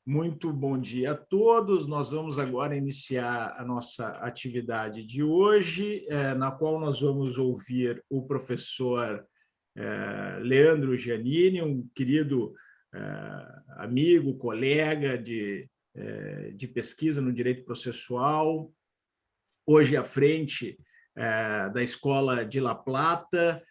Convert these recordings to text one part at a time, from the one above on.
Muito bom dia a todos. Nós vamos agora iniciar a nossa atividade de hoje, na qual nós vamos ouvir o professor Leandro Giannini, um querido amigo, colega de pesquisa no direito processual, hoje à frente da Escola de La Plata,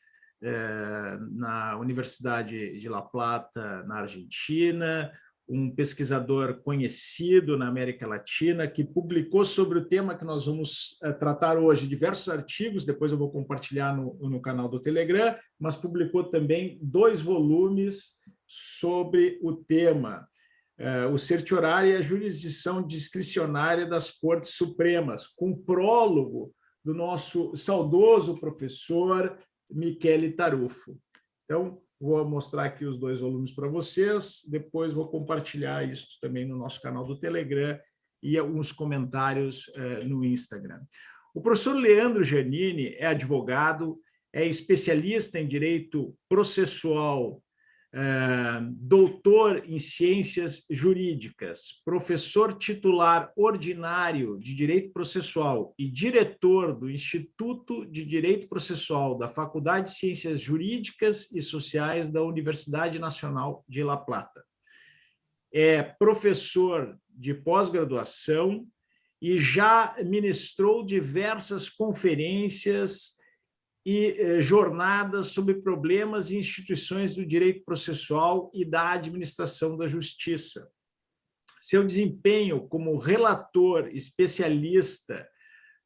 na Universidade de La Plata, na Argentina, um pesquisador conhecido na América Latina, que publicou sobre o tema que nós vamos tratar hoje, diversos artigos, depois eu vou compartilhar no canal do Telegram, mas publicou também 2 volumes sobre o tema, o certiorari e a jurisdição discricionária das Cortes Supremas, com prólogo do nosso saudoso professor Michele Tarufo. Então, vou mostrar aqui os 2 volumes para vocês, depois vou compartilhar isso também no nosso canal do Telegram e alguns comentários no Instagram. O professor Leandro Giannini é advogado, é especialista em direito processual, doutor em ciências jurídicas, professor titular ordinário de direito processual e diretor do Instituto de Direito Processual da Faculdade de Ciências Jurídicas e Sociais da Universidade Nacional de La Plata. É professor de pós-graduação e já ministrou diversas conferências e jornadas sobre problemas e instituições do direito processual e da administração da justiça. Seu desempenho como relator especialista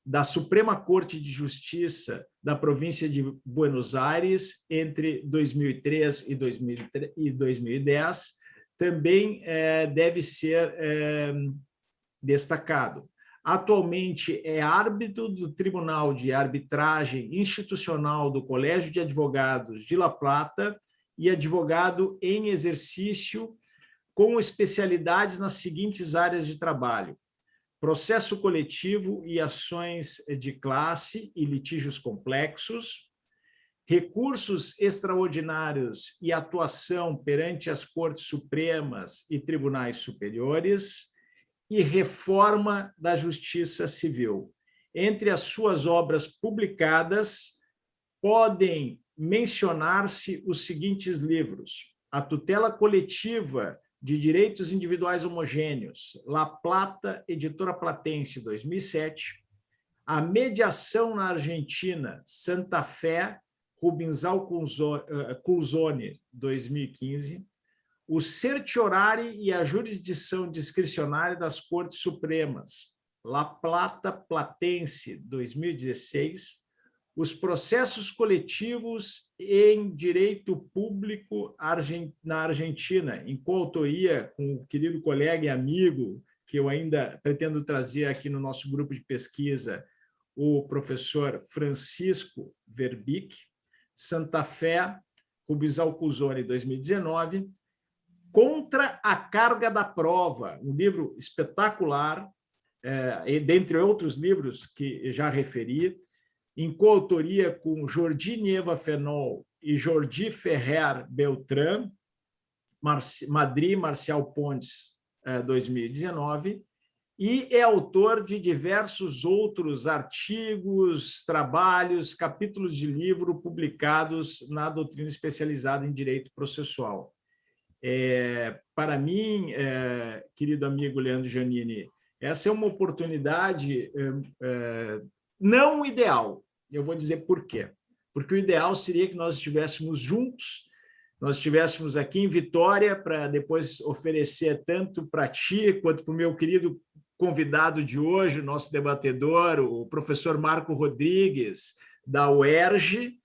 da Suprema Corte de Justiça da província de Buenos Aires entre 2003 e 2010 também deve ser destacado. Atualmente é árbitro do Tribunal de Arbitragem Institucional do Colégio de Advogados de La Plata e advogado em exercício com especialidades nas seguintes áreas de trabalho: processo coletivo e ações de classe e litígios complexos, recursos extraordinários e atuação perante as Cortes Supremas e Tribunais Superiores, e reforma da Justiça Civil. Entre as suas obras publicadas, podem mencionar-se os seguintes livros: A Tutela Coletiva de Direitos Individuais Homogêneos, La Plata, Editora Platense, 2007, A Mediação na Argentina, Santa Fé, Rubinzal Curzone, 2015, o certiorari e a jurisdição discricionária das Cortes Supremas, La Plata Platense, 2016, os processos coletivos em direito público na Argentina, em coautoria com o querido colega e amigo, que eu ainda pretendo trazer aqui no nosso grupo de pesquisa, o professor Francisco Verbic, Santa Fé, Rubinzal Curzone, 2019, Contra a Carga da Prova, um livro espetacular, dentre outros livros que já referi, em coautoria com Jordi Nieva Fenol e Jordi Ferrer Beltrán, Madrid, Marcial Pontes, 2019, e é autor de diversos outros artigos, trabalhos, capítulos de livro publicados na doutrina especializada em direito processual. Para mim, querido amigo Leandro Giannini, essa é uma oportunidade não ideal. Eu vou dizer por quê. Porque o ideal seria que nós estivéssemos juntos, nós estivéssemos aqui em Vitória para depois oferecer tanto para ti quanto para o meu querido convidado de hoje, nosso debatedor, o professor Marco Rodrigues, da UERJ,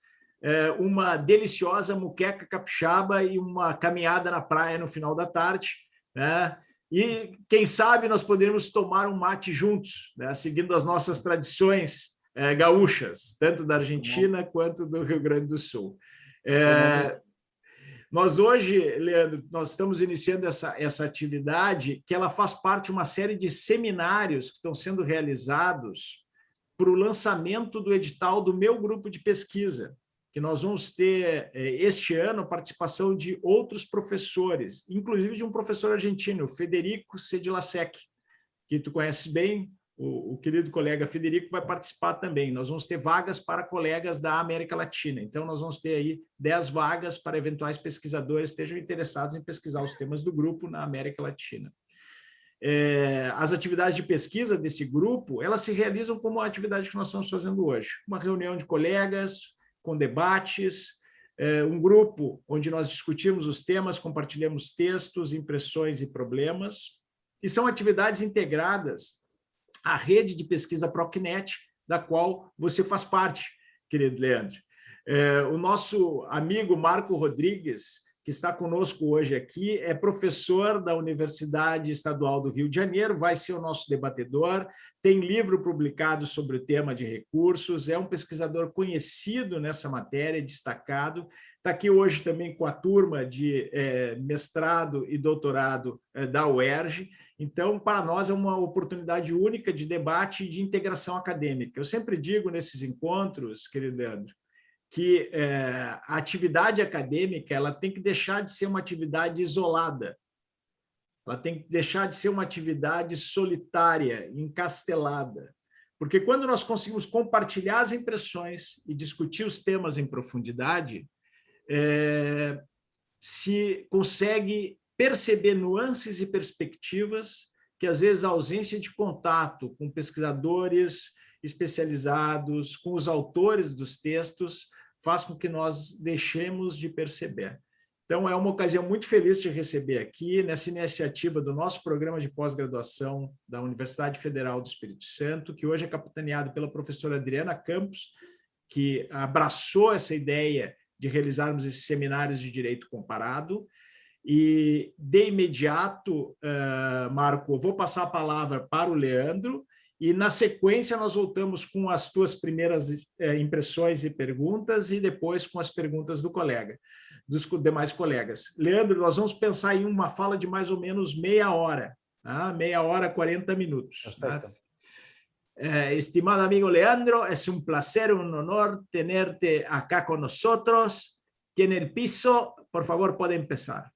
uma deliciosa muqueca capixaba e uma caminhada na praia no final da tarde, né? E, quem sabe, nós poderíamos tomar um mate juntos, né? Seguindo as nossas tradições gaúchas, tanto da Argentina quanto do Rio Grande do Sul. Nós hoje, Leandro, nós estamos iniciando essa atividade que ela faz parte de uma série de seminários que estão sendo realizados para o lançamento do edital do meu grupo de pesquisa, que nós vamos ter este ano a participação de outros professores, inclusive de um professor argentino, Federico Sedilacek, que tu conheces bem. O querido colega Federico vai participar também. Nós vamos ter vagas para colegas da América Latina. Então, nós vamos ter aí 10 vagas para eventuais pesquisadores que estejam interessados em pesquisar os temas do grupo na América Latina. As atividades de pesquisa desse grupo, elas se realizam como a atividade que nós estamos fazendo hoje. Uma reunião de colegas, com debates, um grupo onde nós discutimos os temas, compartilhamos textos, impressões e problemas. E são atividades integradas a rede de pesquisa Procnet, da qual você faz parte, querido Leandro. O nosso amigo Marco Rodrigues, que está conosco hoje aqui, é professor da Universidade Estadual do Rio de Janeiro, vai ser o nosso debatedor, tem livro publicado sobre o tema de recursos, é um pesquisador conhecido nessa matéria, destacado, está aqui hoje também com a turma de mestrado e doutorado da UERJ. Então, para nós é uma oportunidade única de debate e de integração acadêmica. Eu sempre digo nesses encontros, querido Leandro, que a atividade acadêmica ela tem que deixar de ser uma atividade isolada, ela tem que deixar de ser uma atividade solitária, encastelada, porque quando nós conseguimos compartilhar as impressões e discutir os temas em profundidade, se consegue perceber nuances e perspectivas que, às vezes, a ausência de contato com pesquisadores especializados, com os autores dos textos, faz com que nós deixemos de perceber. Então, é uma ocasião muito feliz de receber aqui, nessa iniciativa do nosso programa de pós-graduação da Universidade Federal do Espírito Santo, que hoje é capitaneado pela professora Adriana Campos, que abraçou essa ideia de realizarmos esses seminários de direito comparado. E, de imediato, Marco, vou passar a palavra para o Leandro, e, na sequência, nós voltamos com as tuas primeiras impressões e perguntas, e depois com as perguntas do colega, dos demais colegas. Leandro, nós vamos pensar em uma fala de mais ou menos meia hora, tá? Meia hora, 40 minutos. Perfecto. Estimado amigo Leandro, es un placer, un honor tenerte acá con nosotros. Tiene el piso, por favor, puede empezar.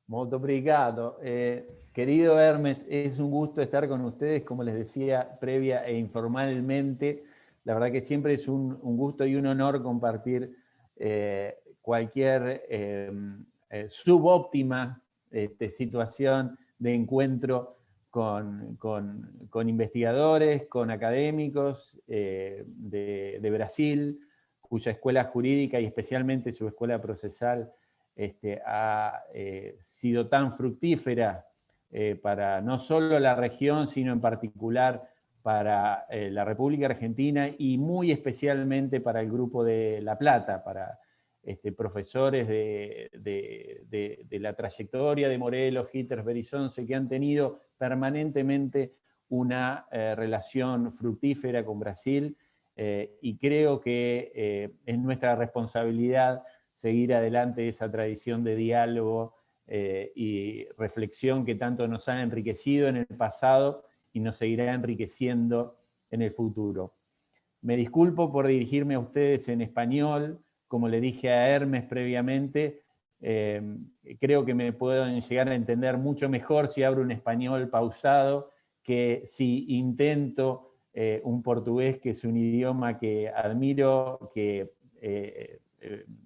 Molto obrigado. Querido Hermes, es un gusto estar con ustedes, como les decía, previa e informalmente. La verdad que siempre es un gusto y un honor compartir cualquier subóptima situación de encuentro con investigadores, con académicos de Brasil, cuya escuela jurídica y especialmente su escuela procesal ha sido tan fructífera para no solo la región, sino en particular para la República Argentina y muy especialmente para el Grupo de La Plata, para profesores de la trayectoria de Morelos, Hitters, Berizonce, que han tenido permanentemente una relación fructífera con Brasil, y creo que es nuestra responsabilidad seguir adelante esa tradición de diálogo y reflexión que tanto nos ha enriquecido en el pasado y nos seguirá enriqueciendo en el futuro. Me disculpo por dirigirme a ustedes en español, como le dije a Hermes previamente, creo que me pueden llegar a entender mucho mejor si hablo un español pausado que si intento un portugués, que es un idioma que admiro, que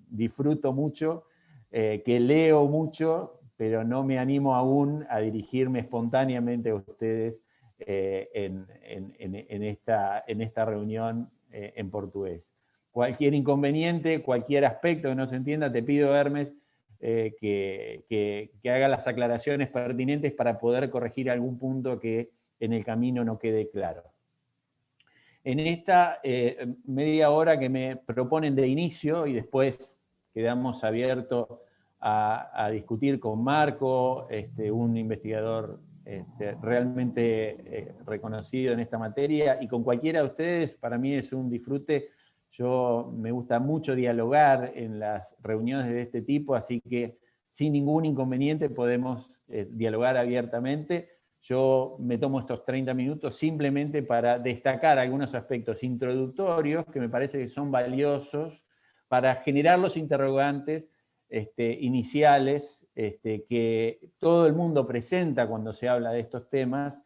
disfruto mucho, que leo mucho, pero no me animo aún a dirigirme espontáneamente a ustedes en esta reunión en portugués. Cualquier inconveniente, cualquier aspecto que no se entienda, te pido, Hermes, que haga las aclaraciones pertinentes para poder corregir algún punto que en el camino no quede claro. En esta media hora que me proponen de inicio, y después quedamos abiertos a discutir con Marco, un investigador realmente reconocido en esta materia, y con cualquiera de ustedes, para mí es un disfrute. Me gusta mucho dialogar en las reuniones de este tipo, así que sin ningún inconveniente podemos dialogar abiertamente. Yo me tomo estos 30 minutos simplemente para destacar algunos aspectos introductorios que me parece que son valiosos para generar los interrogantes iniciales que todo el mundo presenta cuando se habla de estos temas,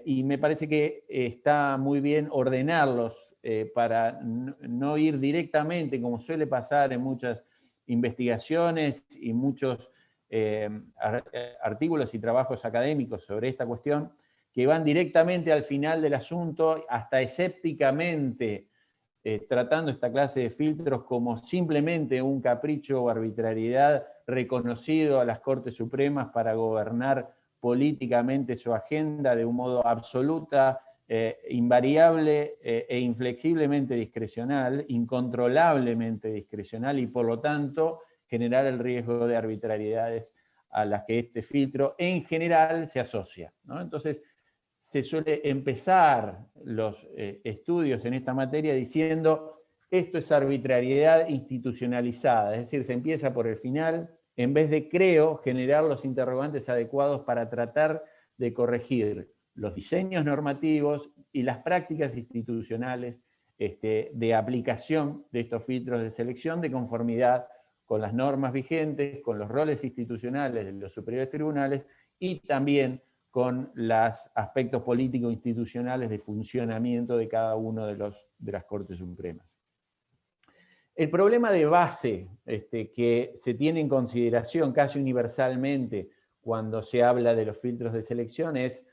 y me parece que está muy bien ordenarlos para no ir directamente, como suele pasar en muchas investigaciones y muchos artículos y trabajos académicos sobre esta cuestión, que van directamente al final del asunto, hasta escépticamente tratando esta clase de filtros como simplemente un capricho o arbitrariedad reconocido a las Cortes Supremas para gobernar políticamente su agenda de un modo absoluta, invariable e inflexiblemente discrecional, incontrolablemente discrecional, y por lo tanto generar el riesgo de arbitrariedades a las que este filtro en general se asocia, ¿no? Entonces, se suele empezar los estudios en esta materia diciendo esto es arbitrariedad institucionalizada, es decir, se empieza por el final, en vez de, creo, generar los interrogantes adecuados para tratar de corregir los diseños normativos y las prácticas institucionales de aplicación de estos filtros de selección de conformidad con las normas vigentes, con los roles institucionales de los superiores tribunales y también con los aspectos político-institucionales de funcionamiento de cada uno de las Cortes Supremas. El problema de base que se tiene en consideración casi universalmente cuando se habla de los filtros de selección es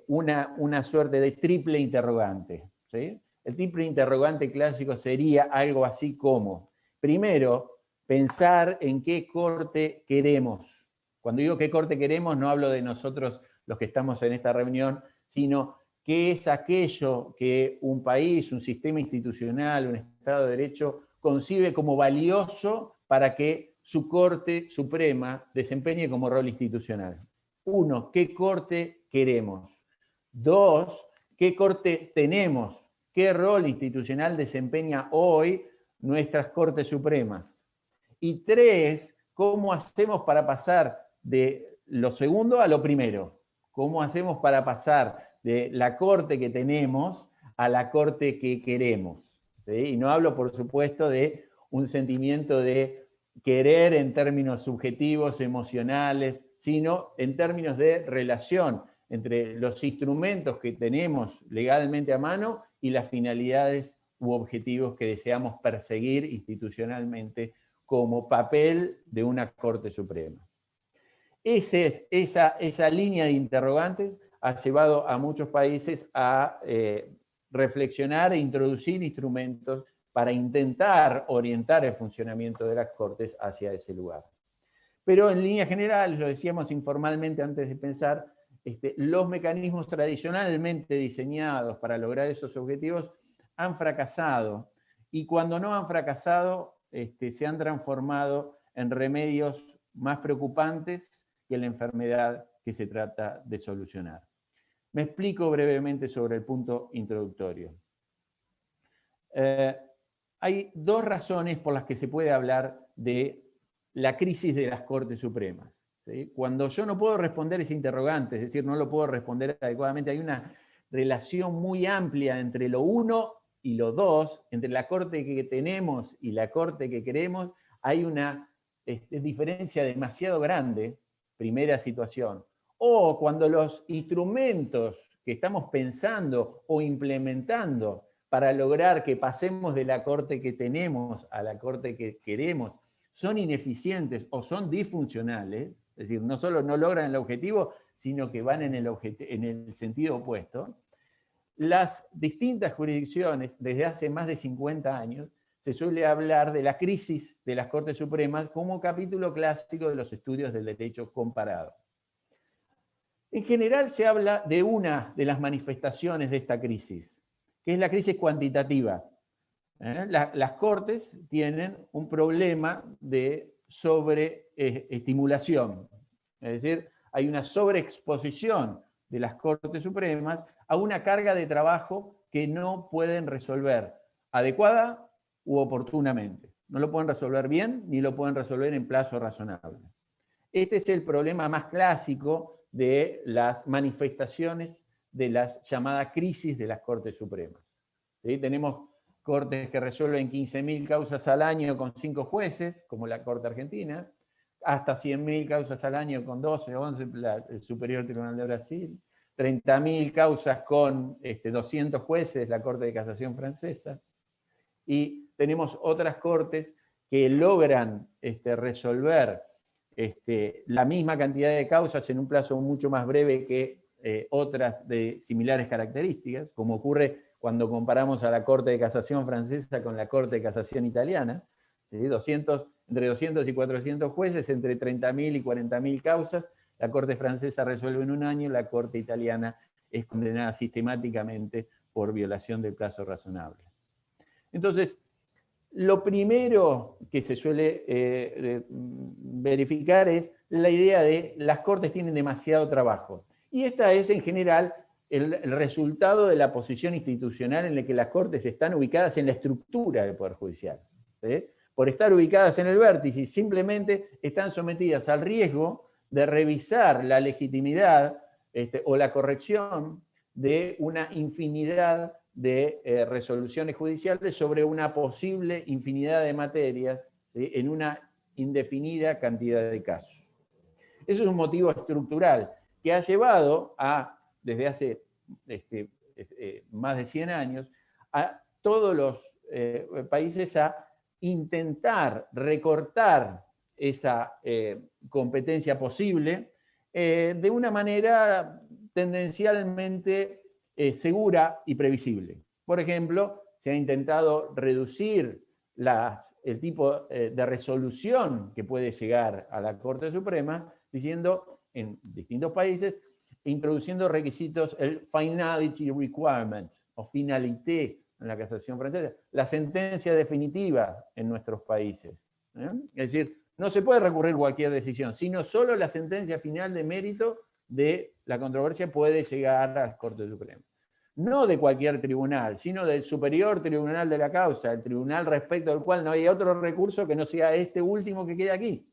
una suerte de triple interrogante, ¿sí? El triple interrogante clásico sería algo así como, primero, pensar en qué corte queremos. Cuando digo qué corte queremos, no hablo de nosotros los que estamos en esta reunión, sino qué es aquello que un país, un sistema institucional, un Estado de Derecho concibe como valioso para que su Corte Suprema desempeñe como rol institucional. Uno, ¿qué corte queremos? Dos, ¿qué corte tenemos? ¿Qué rol institucional desempeña hoy nuestras Cortes Supremas? Y tres, ¿cómo hacemos para pasar de lo segundo a lo primero? ¿Cómo hacemos para pasar de la corte que tenemos a la corte que queremos? ¿Sí? Y no hablo, por supuesto, de un sentimiento de querer en términos subjetivos, emocionales, sino en términos de relación entre los instrumentos que tenemos legalmente a mano y las finalidades u objetivos que deseamos perseguir institucionalmente como papel de una Corte Suprema. Esa línea de interrogantes ha llevado a muchos países a reflexionar e introducir instrumentos para intentar orientar el funcionamiento de las Cortes hacia ese lugar. Pero en líneas generales, lo decíamos informalmente antes de pensar, los mecanismos tradicionalmente diseñados para lograr esos objetivos han fracasado, y cuando no han fracasado, se han transformado en remedios más preocupantes que la enfermedad que se trata de solucionar. Me explico brevemente sobre el punto introductorio. Hay dos razones por las que se puede hablar de la crisis de las Cortes Supremas, ¿sí? Cuando yo no puedo responder ese interrogante, es decir, no lo puedo responder adecuadamente, hay una relación muy amplia entre lo uno y lo dos, entre la Corte que tenemos y la Corte que queremos, hay una diferencia demasiado grande, primera situación. O cuando los instrumentos que estamos pensando o implementando para lograr que pasemos de la Corte que tenemos a la Corte que queremos son ineficientes o son disfuncionales, es decir, no solo no logran el objetivo, sino que van en el sentido opuesto, las distintas jurisdicciones, desde hace más de 50 años, se suele hablar de la crisis de las Cortes Supremas como capítulo clásico de los estudios del derecho comparado. En general se habla de una de las manifestaciones de esta crisis, que es la crisis cuantitativa. Las Cortes tienen un problema de sobreestimulación, es decir, hay una sobreexposición de las Cortes Supremas a una carga de trabajo que no pueden resolver, adecuada u oportunamente. No lo pueden resolver bien ni lo pueden resolver en plazo razonable. Este es el problema más clásico de las manifestaciones de las llamadas crisis de las Cortes Supremas. ¿Sí? Tenemos cortes que resuelven 15.000 causas al año con 5 jueces, como la Corte Argentina, hasta 100.000 causas al año con 12 o 11, el Superior Tribunal de Brasil, 30.000 causas con 200 jueces, la Corte de Casación francesa, y tenemos otras cortes que logran resolver la misma cantidad de causas en un plazo mucho más breve que otras de similares características, como ocurre cuando comparamos a la Corte de Casación francesa con la Corte de Casación italiana, ¿sí? Entre 200 y 400 jueces, entre 30.000 y 40.000 causas, la Corte francesa resuelve en un año, la Corte italiana es condenada sistemáticamente por violación del plazo razonable. Entonces, lo primero que se suele verificar es la idea de las cortes tienen demasiado trabajo. Y esta es, en general, el resultado de la posición institucional en la que las cortes están ubicadas en la estructura del Poder Judicial. ¿Sí? Por estar ubicadas en el vértice, simplemente están sometidas al riesgo de revisar la legitimidad o la corrección de una infinidad de resoluciones judiciales sobre una posible infinidad de materias en una indefinida cantidad de casos. Eso es un motivo estructural que ha llevado desde hace más de 100 años, a todos los países a intentar recortar esa competencia posible de una manera tendencialmente segura y previsible. Por ejemplo, se ha intentado reducir el tipo de resolución que puede llegar a la Corte Suprema, diciendo en distintos países, introduciendo requisitos, el finality requirement, o finalité en la casación francesa, la sentencia definitiva en nuestros países. Es decir, no se puede recurrir cualquier decisión, sino solo la sentencia final de mérito de la controversia puede llegar a la Corte Suprema. No de cualquier tribunal, sino del superior tribunal de la causa, el tribunal respecto al cual no hay otro recurso que no sea este último que queda aquí.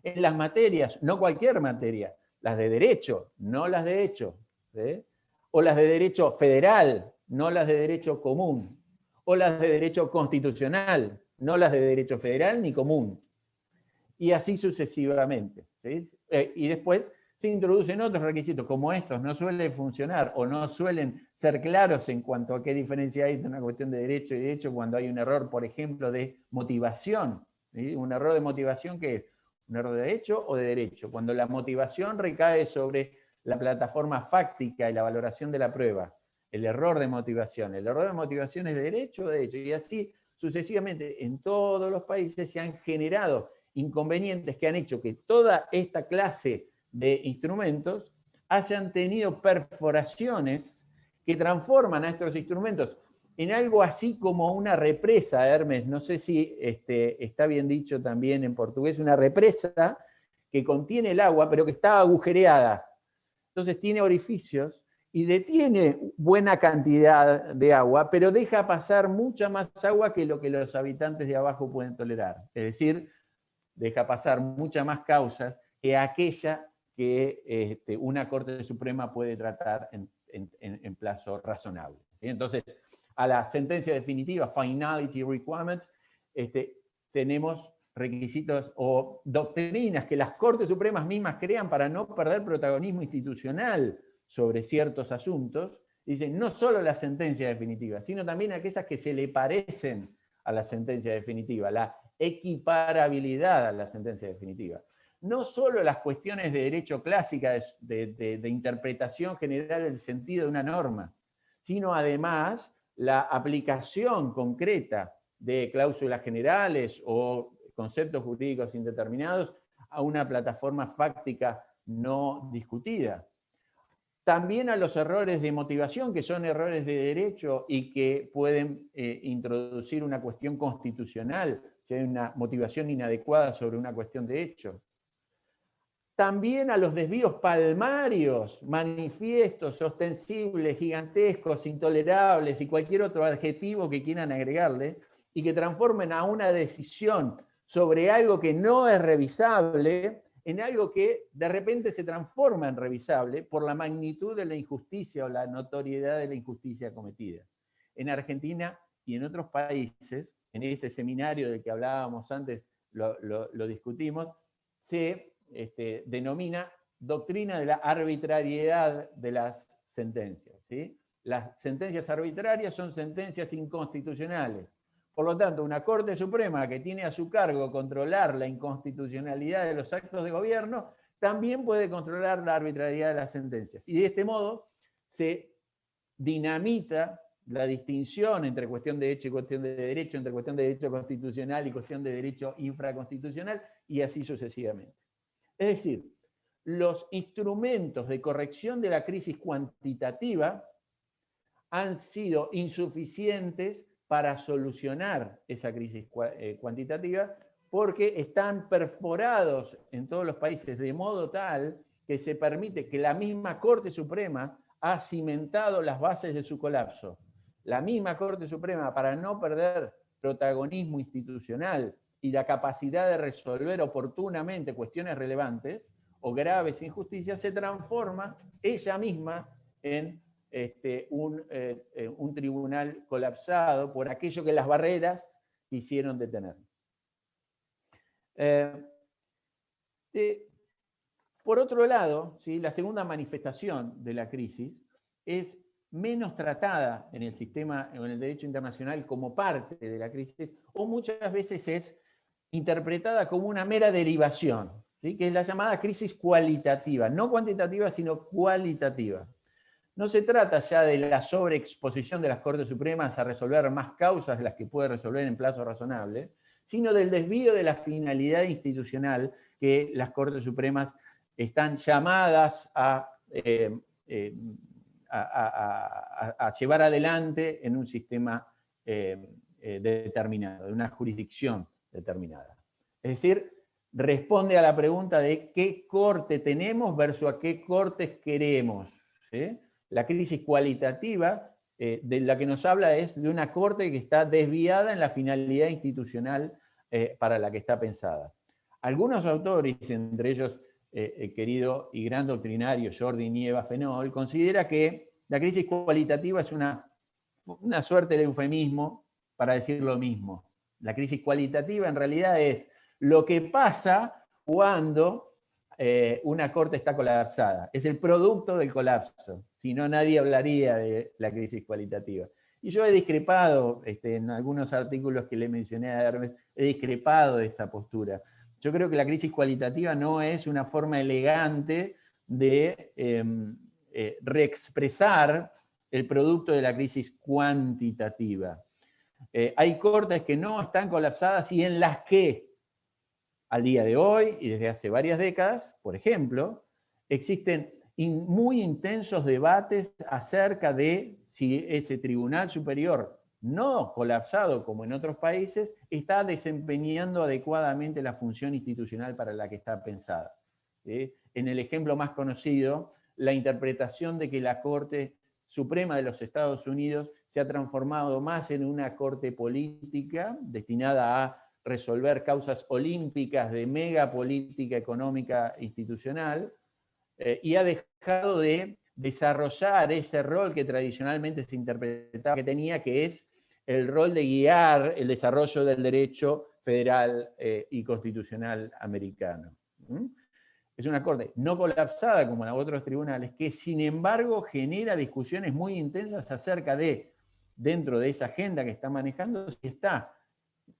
En las materias, no cualquier materia, las de derecho, no las de hecho, ¿sí? O las de derecho federal, no las de derecho común, o las de derecho constitucional, no las de derecho federal ni común, y así sucesivamente, ¿sí? Y después se introducen otros requisitos, como estos no suelen funcionar o no suelen ser claros en cuanto a qué diferencia hay entre una cuestión de derecho y derecho cuando hay un error, por ejemplo, de motivación, ¿sí? Un error de motivación que es un error de derecho o de derecho, cuando la motivación recae sobre la plataforma fáctica y la valoración de la prueba, el error de motivación es de derecho o de derecho, y así sucesivamente en todos los países se han generado inconvenientes que han hecho que toda esta clase de instrumentos hayan tenido perforaciones que transforman a estos instrumentos en algo así como una represa, Hermes, no sé si está bien dicho también en portugués, una represa que contiene el agua, pero que está agujereada. Entonces tiene orificios y detiene buena cantidad de agua, pero deja pasar mucha más agua que lo que los habitantes de abajo pueden tolerar. Es decir, deja pasar muchas más causas que aquella que una Corte Suprema puede tratar en plazo razonable. ¿Sí? Entonces, a la sentencia definitiva, finality requirement, tenemos requisitos o doctrinas que las Cortes Supremas mismas crean para no perder protagonismo institucional sobre ciertos asuntos. Dicen, no solo la sentencia definitiva, sino también aquellas que se le parecen a la sentencia definitiva, la equiparabilidad a la sentencia definitiva. No solo las cuestiones de derecho clásica de interpretación general del sentido de una norma, sino además la aplicación concreta de cláusulas generales o conceptos jurídicos indeterminados a una plataforma fáctica no discutida. También a los errores de motivación, que son errores de derecho y que pueden introducir una cuestión constitucional, si hay una motivación inadecuada sobre una cuestión de hecho. también a los desvíos palmarios, manifiestos, ostensibles, gigantescos, intolerables y cualquier otro adjetivo que quieran agregarle, y que transformen a una decisión sobre algo que no es revisable en algo que de repente se transforma en revisable por la magnitud de la injusticia o la notoriedad de la injusticia cometida. En Argentina y en otros países, en ese seminario del que hablábamos antes, lo discutimos, se denomina doctrina de la arbitrariedad de las sentencias, ¿sí? Las sentencias arbitrarias son sentencias inconstitucionales. Por lo tanto, una Corte Suprema que tiene a su cargo controlar la inconstitucionalidad de los actos de gobierno, también puede controlar la arbitrariedad de las sentencias. Y de este modo se dinamita la distinción entre cuestión de hecho y cuestión de derecho, entre cuestión de derecho constitucional y cuestión de derecho infraconstitucional, y así sucesivamente. Es decir, los instrumentos de corrección de la crisis cuantitativa han sido insuficientes para solucionar esa crisis cuantitativa porque están perforados en todos los países de modo tal que se permite que la misma Corte Suprema ha cimentado las bases de su colapso. La misma Corte Suprema, para no perder protagonismo institucional y la capacidad de resolver oportunamente cuestiones relevantes o graves injusticias, se transforma ella misma en un tribunal colapsado por aquello que las barreras quisieron detener. Por otro lado, ¿sí?, la segunda manifestación de la crisis es menos tratada en el sistema, en el derecho internacional como parte de la crisis, o muchas veces es interpretada como una mera derivación, ¿sí?, que es la llamada crisis cualitativa, no cuantitativa, sino cualitativa. No se trata ya de la sobreexposición de las Cortes Supremas a resolver más causas de las que puede resolver en plazo razonable, sino del desvío de la finalidad institucional que las Cortes Supremas están llamadas a llevar adelante en un sistema determinado, de una jurisdicción determinada. Es decir, responde a la pregunta de qué corte tenemos versus a qué cortes queremos, ¿sí? La crisis cualitativa de la que nos habla es de una corte que está desviada en la finalidad institucional para la que está pensada. Algunos autores, entre ellos el querido y gran doctrinario Jordi Nieva Fenol, considera que la crisis cualitativa es una suerte de eufemismo para decir lo mismo. La crisis cualitativa en realidad es lo que pasa cuando una corte está colapsada. Es el producto del colapso. Si no, nadie hablaría de la crisis cualitativa. Y yo he discrepado, en algunos artículos que le mencioné a Hermes, he discrepado de esta postura. Yo creo que la crisis cualitativa no es una forma elegante de reexpresar el producto de la crisis cuantitativa. Hay cortes que no están colapsadas y en las que al día de hoy y desde hace varias décadas, por ejemplo, existen muy intensos debates acerca de si ese tribunal superior no colapsado como en otros países está desempeñando adecuadamente la función institucional para la que está pensada. En el ejemplo más conocido, la interpretación de que la Corte Suprema de los Estados Unidos se ha transformado más en una corte política destinada a resolver causas olímpicas de mega política económica institucional y ha dejado de desarrollar ese rol que tradicionalmente se interpretaba que tenía, que es el rol de guiar el desarrollo del derecho federal y constitucional americano. Es una corte no colapsada como en otros tribunales, que sin embargo genera discusiones muy intensas acerca de, dentro de esa agenda que está manejando, si está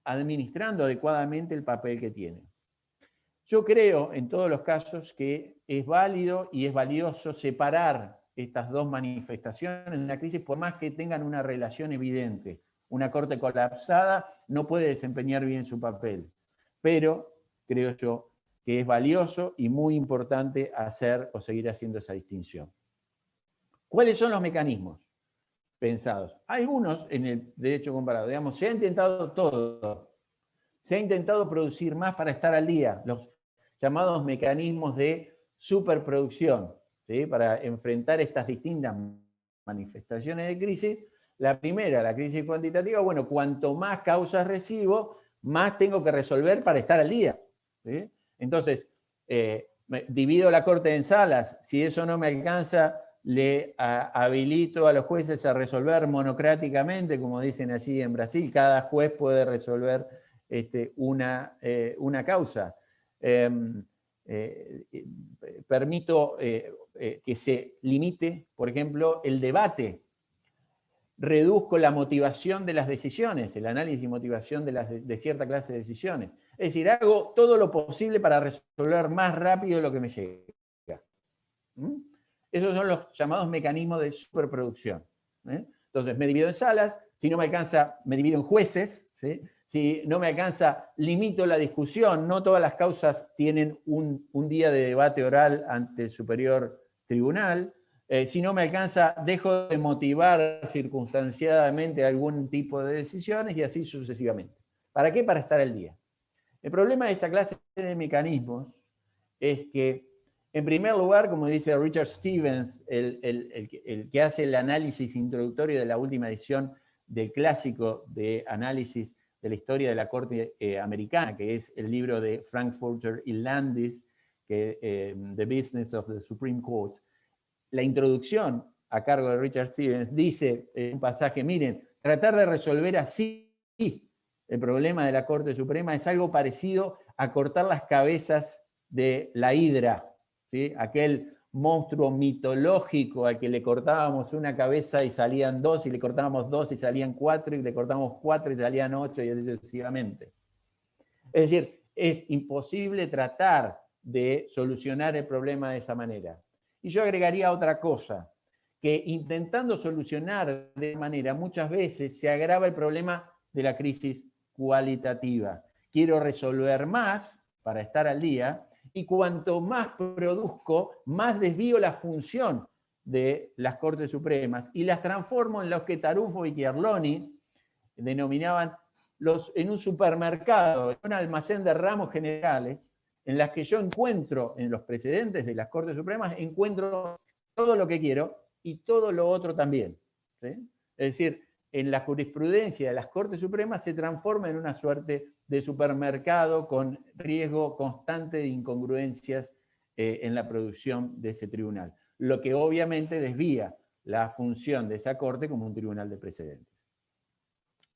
administrando adecuadamente el papel que tiene. Yo creo, en todos los casos, que es válido y es valioso separar estas dos manifestaciones de la crisis, por más que tengan una relación evidente. Una corte colapsada no puede desempeñar bien su papel, pero creo yo que es valioso y muy importante hacer o seguir haciendo esa distinción. ¿Cuáles son los mecanismos pensados? Algunos en el derecho comparado, digamos, se ha intentado todo. Se ha intentado producir más para estar al día. llamados mecanismos de superproducción, ¿sí? Para enfrentar estas distintas manifestaciones de crisis. La primera, la crisis cuantitativa, bueno, cuanto más causas recibo, más tengo que resolver para estar al día, ¿sí? Entonces, divido la corte en salas, si eso no me alcanza, le habilito a los jueces a resolver monocráticamente, como dicen allí en Brasil, cada juez puede resolver una causa. Permito que se limite, por ejemplo, el debate. Reduzco la motivación de las decisiones, el análisis y motivación de cierta clase de decisiones. Es decir, hago todo lo posible para resolver más rápido lo que me llega. Esos son los llamados mecanismos de superproducción. Entonces, me divido en salas, si no me alcanza, me divido en jueces, ¿sí? Si no me alcanza, limito la discusión. No todas las causas tienen un día de debate oral ante el superior tribunal. Si no me alcanza, dejo de motivar circunstanciadamente algún tipo de decisiones y así sucesivamente. ¿Para qué? Para estar al día. El problema de esta clase de mecanismos es que, en primer lugar, como dice Richard Stevens, el que hace el análisis introductorio de la última edición del clásico de análisis de la historia de la Corte americana, que es el libro de Frankfurter y Landis, The Business of the Supreme Court, la introducción a cargo de Richard Stevens dice en un pasaje, miren, tratar de resolver así el problema de la Corte Suprema es algo parecido a cortar las cabezas de la hidra, ¿sí? Aquel monstruo mitológico al que le cortábamos una cabeza y salían dos, y le cortábamos dos y salían cuatro, y le cortábamos cuatro y salían ocho, y así sucesivamente. Es decir, es imposible tratar de solucionar el problema de esa manera. Y yo agregaría otra cosa, que intentando solucionar de esa manera, muchas veces se agrava el problema de la crisis cualitativa. Quiero resolver más para estar al día, y cuanto más produzco, más desvío la función de las Cortes Supremas y las transformo en los que Tarufo y Chiarloni denominaban en un supermercado, en un almacén de ramos generales, en las que yo encuentro, en los precedentes de las Cortes Supremas, encuentro todo lo que quiero y todo lo otro también, ¿sí? Es decir, en la jurisprudencia de las Cortes Supremas se transforma en una suerte de supermercado con riesgo constante de incongruencias en la producción de ese tribunal, lo que obviamente desvía la función de esa Corte como un tribunal de precedentes.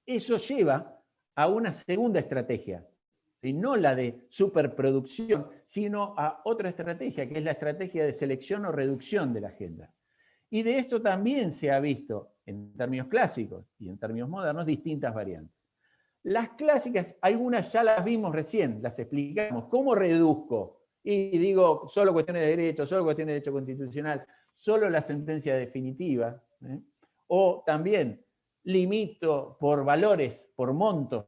Eso lleva a una segunda estrategia, y no la de superproducción, sino a otra estrategia, que es la estrategia de selección o reducción de la agenda. Y de esto también se ha visto, en términos clásicos y en términos modernos, distintas variantes. Las clásicas, algunas ya las vimos recién, las explicamos. ¿Cómo reduzco? Y digo, solo cuestiones de derecho, solo cuestiones de derecho constitucional, solo la sentencia definitiva. O también limito por valores, por montos,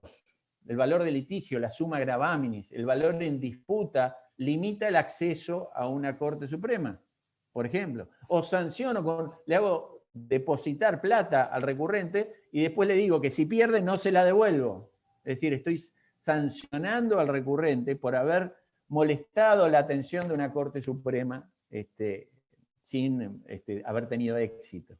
el valor de litigio, la summa gravaminis, el valor en disputa, limita el acceso a una Corte Suprema, por ejemplo. O sanciono, le hago depositar plata al recurrente y después le digo que si pierde no se la devuelvo. Es decir, estoy sancionando al recurrente por haber molestado la atención de una Corte Suprema sin haber tenido éxito.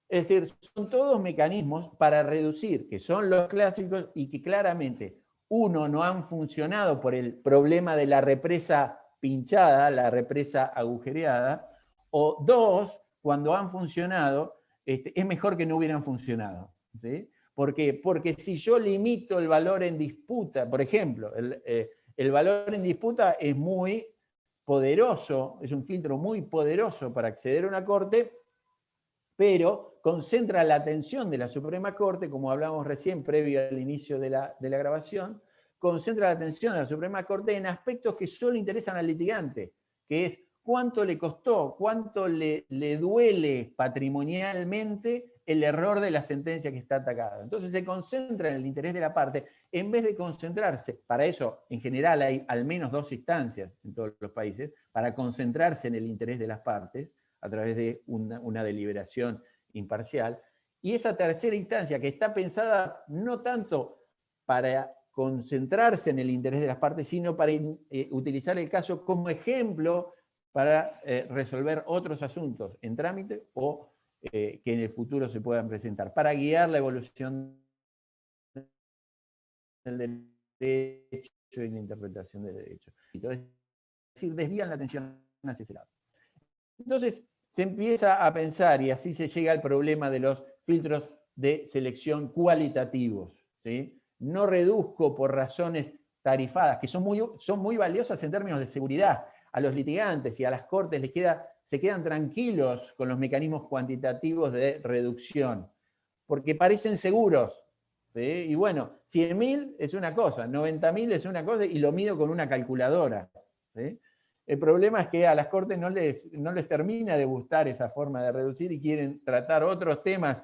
Es decir, son todos mecanismos para reducir, que son los clásicos y que claramente, uno, no han funcionado por el problema de la represa pinchada, la represa agujereada, o dos, cuando han funcionado, es mejor que no hubieran funcionado. ¿Sí? ¿Por qué? Porque si yo limito el valor en disputa, por ejemplo, el valor en disputa es muy poderoso, es un filtro muy poderoso para acceder a una corte, pero concentra la atención de la Suprema Corte, como hablamos recién previo al inicio de la grabación, concentra la atención de la Suprema Corte en aspectos que solo interesan al litigante, que es cuánto le costó, cuánto le duele patrimonialmente el error de la sentencia que está atacada. Entonces se concentra en el interés de la parte, en vez de concentrarse, para eso en general hay al menos dos instancias en todos los países, para concentrarse en el interés de las partes, a través de una deliberación imparcial, y esa tercera instancia que está pensada no tanto para concentrarse en el interés de las partes, sino para utilizar el caso como ejemplo para resolver otros asuntos en trámite o que en el futuro se puedan presentar, para guiar la evolución del derecho y la interpretación del derecho. Es decir, desvían la atención hacia ese lado. Entonces, se empieza a pensar, y así se llega al problema de los filtros de selección cualitativos, ¿sí? No reduzco por razones tarifadas, que son muy valiosas en términos de seguridad. A los litigantes y a las cortes se quedan tranquilos con los mecanismos cuantitativos de reducción, porque parecen seguros. ¿Sí? Y bueno, 100.000 es una cosa, 90.000 es una cosa, y lo mido con una calculadora. ¿Sí? El problema es que a las cortes no les termina de gustar esa forma de reducir y quieren tratar otros temas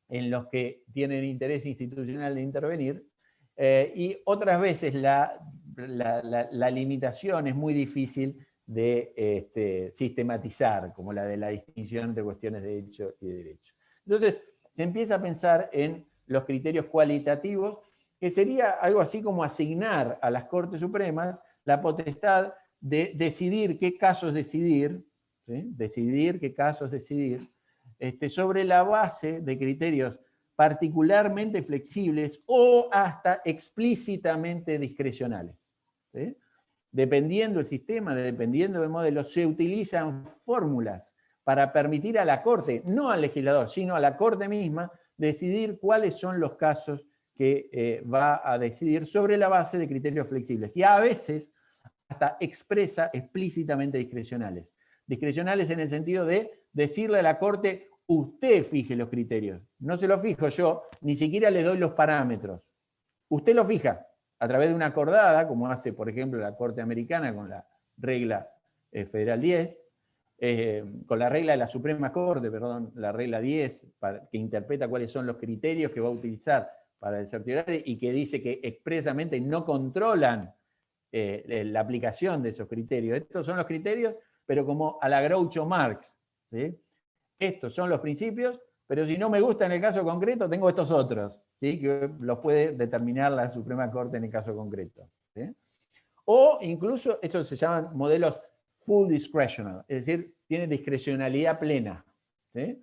en los que tienen interés institucional de intervenir, y otras veces la limitación es muy difícil de sistematizar, como la de la distinción entre cuestiones de hecho y de derecho. Entonces, se empieza a pensar en los criterios cualitativos, que sería algo así como asignar a las Cortes Supremas la potestad de decidir qué casos decidir, ¿sí? Decidir qué casos decidir, sobre la base de criterios particularmente flexibles o hasta explícitamente discrecionales. ¿Sí? Dependiendo del sistema, dependiendo del modelo, se utilizan fórmulas para permitir a la Corte, no al legislador, sino a la Corte misma, decidir cuáles son los casos que va a decidir sobre la base de criterios flexibles. Y a veces hasta expresa explícitamente discrecionales. Discrecionales en el sentido de decirle a la Corte, usted fije los criterios. No se los fijo yo, ni siquiera le doy los parámetros. Usted lo fija a través de una acordada, como hace, por ejemplo, la Corte Americana con la regla Federal 10, con la regla de la Suprema Corte, perdón, la regla 10, que interpreta cuáles son los criterios que va a utilizar para el certiorari y que dice que expresamente no controlan la aplicación de esos criterios. Estos son los criterios, pero como a la Groucho Marx. ¿Sí? Estos son los principios, pero si no me gusta en el caso concreto, tengo estos otros, ¿sí? Que los puede determinar la Suprema Corte en el caso concreto. ¿Sí? O incluso, estos se llaman modelos full discretional, es decir, tienen discrecionalidad plena. ¿Sí?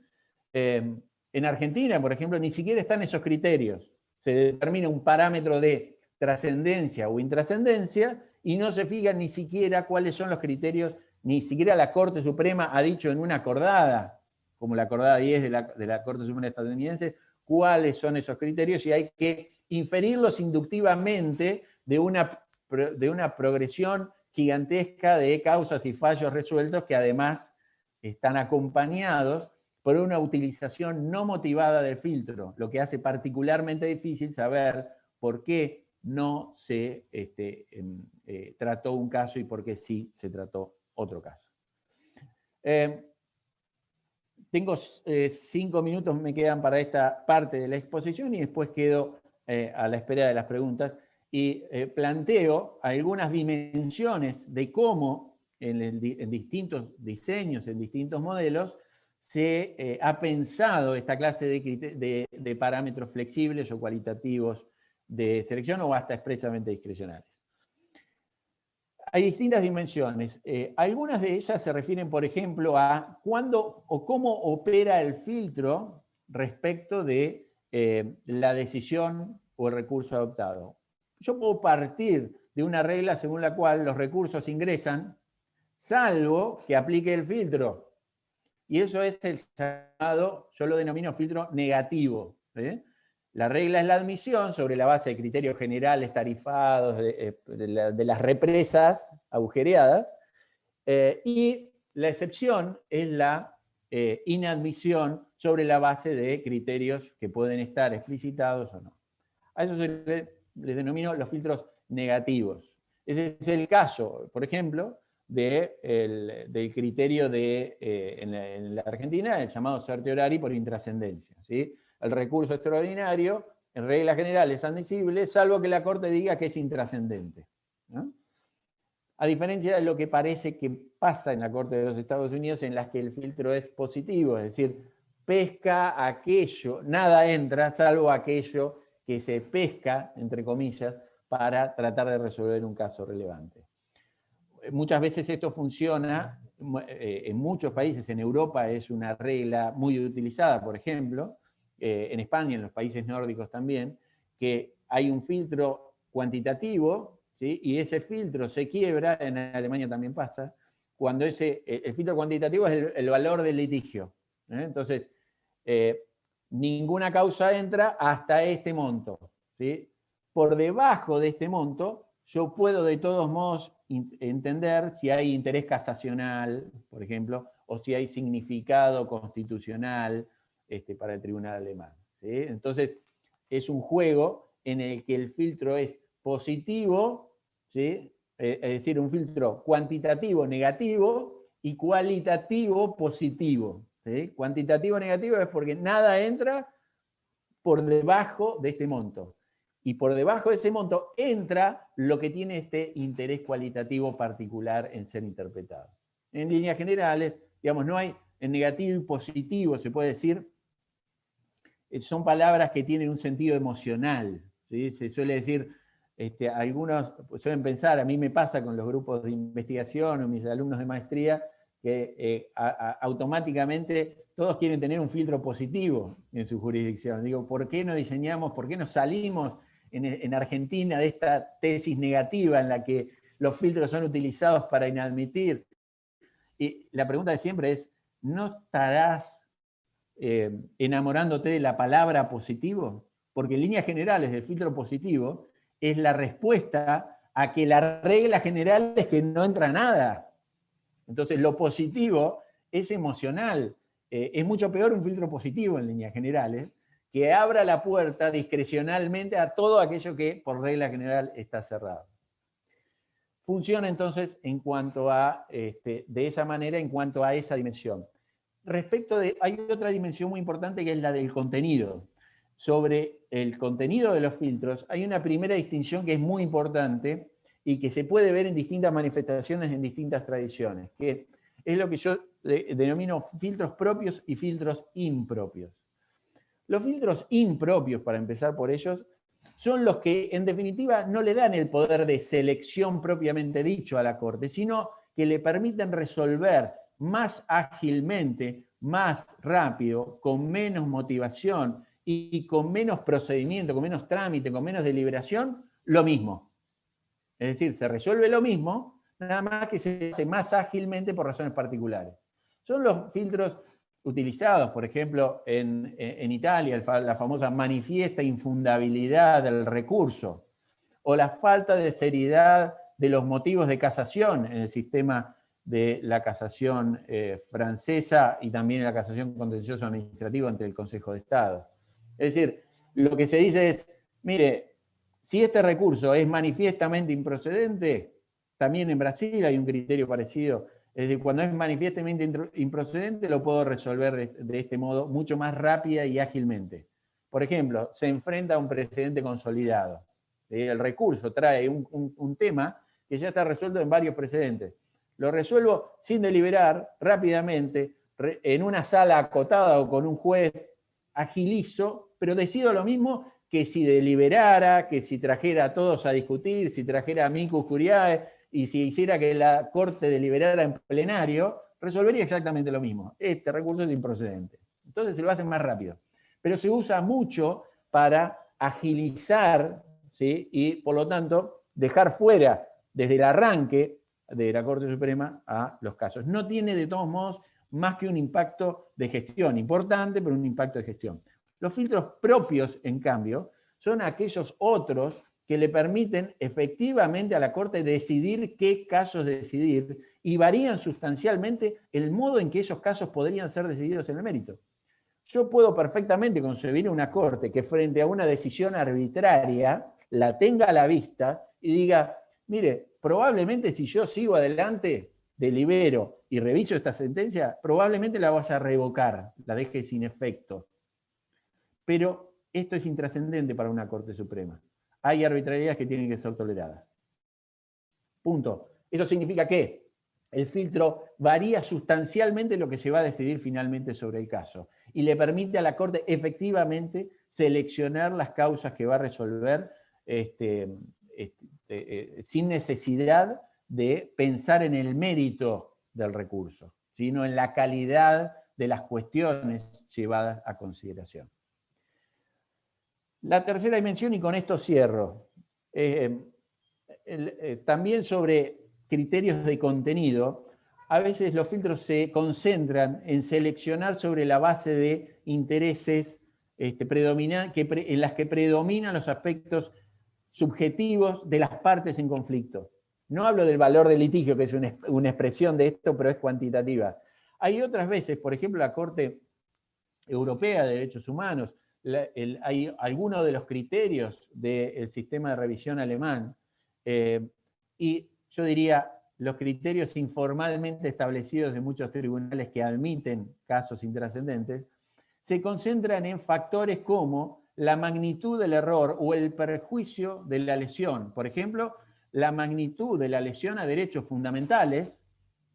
En Argentina, por ejemplo, ni siquiera están esos criterios. Se determina un parámetro de trascendencia o intrascendencia y no se fijan ni siquiera cuáles son los criterios, ni siquiera la Corte Suprema ha dicho en una acordada, como la acordada 10 de la Corte Suprema estadounidense, cuáles son esos criterios, y hay que inferirlos inductivamente de una progresión gigantesca de causas y fallos resueltos que además están acompañados por una utilización no motivada del filtro, lo que hace particularmente difícil saber por qué no se trató un caso y por qué sí se trató otro caso. Tengo 5 minutos, me quedan para esta parte de la exposición y después quedo a la espera de las preguntas y planteo algunas dimensiones de cómo en distintos diseños, en distintos modelos, se ha pensado esta clase de parámetros flexibles o cualitativos de selección o hasta expresamente discrecionales. Hay distintas dimensiones. Algunas de ellas se refieren, por ejemplo, a cuándo o cómo opera el filtro respecto de la decisión o el recurso adoptado. Yo puedo partir de una regla según la cual los recursos ingresan, salvo que aplique el filtro. Y eso es el llamado, yo lo denomino filtro negativo. La regla es la admisión sobre la base de criterios generales tarifados de las represas agujereadas, y la excepción es la inadmisión sobre la base de criterios que pueden estar explicitados o no. A eso les denomino los filtros negativos. Ese es el caso, por ejemplo, del criterio en la Argentina, el llamado certiorari por intrascendencia. ¿Sí? El recurso extraordinario, en regla general, es admisible, salvo que la Corte diga que es intrascendente. ¿No? A diferencia de lo que parece que pasa en la Corte de los Estados Unidos, en las que el filtro es positivo, es decir, pesca aquello, nada entra, salvo aquello que se pesca, entre comillas, para tratar de resolver un caso relevante. Muchas veces esto funciona, en muchos países, en Europa es una regla muy utilizada, por ejemplo, en España, en los países nórdicos también, que hay un filtro cuantitativo, ¿sí? Y ese filtro se quiebra, en Alemania también pasa, cuando el filtro cuantitativo es el valor del litigio. Entonces, ninguna causa entra hasta este monto, ¿sí? Por debajo de este monto, yo puedo de todos modos entender si hay interés casacional, por ejemplo, o si hay significado constitucional para el tribunal alemán, ¿sí? Entonces, es un juego en el que el filtro es positivo, ¿sí? Es decir, un filtro cuantitativo negativo y cualitativo positivo, ¿sí? Cuantitativo negativo es porque nada entra por debajo de este monto. Y por debajo de ese monto entra lo que tiene este interés cualitativo particular en ser interpretado. En líneas generales, digamos, no hay en negativo y positivo, se puede decir, son palabras que tienen un sentido emocional, ¿sí? Se suele decir, algunos suelen pensar, a mí me pasa con los grupos de investigación o mis alumnos de maestría, que automáticamente todos quieren tener un filtro positivo en su jurisdicción. Digo, ¿por qué no diseñamos, por qué no salimos en Argentina de esta tesis negativa en la que los filtros son utilizados para inadmitir? Y la pregunta de siempre es, ¿no estarás enamorándote de la palabra positivo? Porque en líneas generales el filtro positivo es la respuesta a que la regla general es que no entra nada. Entonces lo positivo es emocional. Es mucho peor un filtro positivo en líneas generales que abra la puerta discrecionalmente a todo aquello que por regla general está cerrado. Funciona entonces en cuanto a, de esa manera, en cuanto a esa dimensión. Hay otra dimensión muy importante que es la del contenido. Sobre el contenido de los filtros hay una primera distinción que es muy importante y que se puede ver en distintas manifestaciones, en distintas tradiciones, que es lo que yo denomino filtros propios y filtros impropios. Los filtros impropios, para empezar por ellos, son los que en definitiva no le dan el poder de selección propiamente dicho a la Corte, sino que le permiten resolver más ágilmente, más rápido, con menos motivación y con menos procedimiento, con menos trámite, con menos deliberación, lo mismo. Es decir, se resuelve lo mismo, nada más que se hace más ágilmente por razones particulares. Son los filtros utilizados, por ejemplo, en Italia, la famosa manifiesta infundabilidad del recurso, o la falta de seriedad de los motivos de casación en el sistema de la casación francesa y también en la casación contencioso administrativo ante el Consejo de Estado. Es decir, lo que se dice es, mire, si este recurso es manifiestamente improcedente, también en Brasil hay un criterio parecido. Es decir, cuando es manifiestamente improcedente lo puedo resolver de este modo mucho más rápida y ágilmente. Por ejemplo, se enfrenta a un precedente consolidado. El recurso trae un tema que ya está resuelto en varios precedentes. Lo resuelvo sin deliberar, rápidamente, en una sala acotada o con un juez, agilizo, pero decido lo mismo que si deliberara, que si trajera a todos a discutir, si trajera a amicus curiae y si hiciera que la Corte deliberara en plenario, resolvería exactamente lo mismo. Este recurso es improcedente. Entonces se lo hacen más rápido. Pero se usa mucho para agilizar, ¿sí? Y por lo tanto dejar fuera desde el arranque de la Corte Suprema a los casos. No tiene de todos modos más que un impacto de gestión, importante, pero un impacto de gestión. Los filtros propios, en cambio, son aquellos otros que le permiten efectivamente a la Corte decidir qué casos decidir y varían sustancialmente el modo en que esos casos podrían ser decididos en el mérito. Yo puedo perfectamente concebir una Corte que frente a una decisión arbitraria la tenga a la vista y diga, mire, probablemente si yo sigo adelante, delibero y reviso esta sentencia, probablemente la vas a revocar, la deje sin efecto. Pero esto es intrascendente para una Corte Suprema. Hay arbitrariedades que tienen que ser toleradas. Punto. Eso significa que el filtro varía sustancialmente lo que se va a decidir finalmente sobre el caso. y le permite a la Corte efectivamente seleccionar las causas que va a resolver sin necesidad de pensar en el mérito del recurso, sino en la calidad de las cuestiones llevadas a consideración. La tercera dimensión, y con esto cierro, también sobre criterios de contenido, a veces los filtros se concentran en seleccionar sobre la base de intereses en las que predominan los aspectos subjetivos de las partes en conflicto. No hablo del valor del litigio, que es una expresión de esto, pero es cuantitativa. Hay otras veces, por ejemplo, la Corte Europea de Derechos Humanos, hay algunos de los criterios del sistema de revisión alemán, y yo diría los criterios informalmente establecidos en muchos tribunales que admiten casos intrascendentes, se concentran en factores como la magnitud del error o el perjuicio de la lesión. Por ejemplo, la magnitud de la lesión a derechos fundamentales,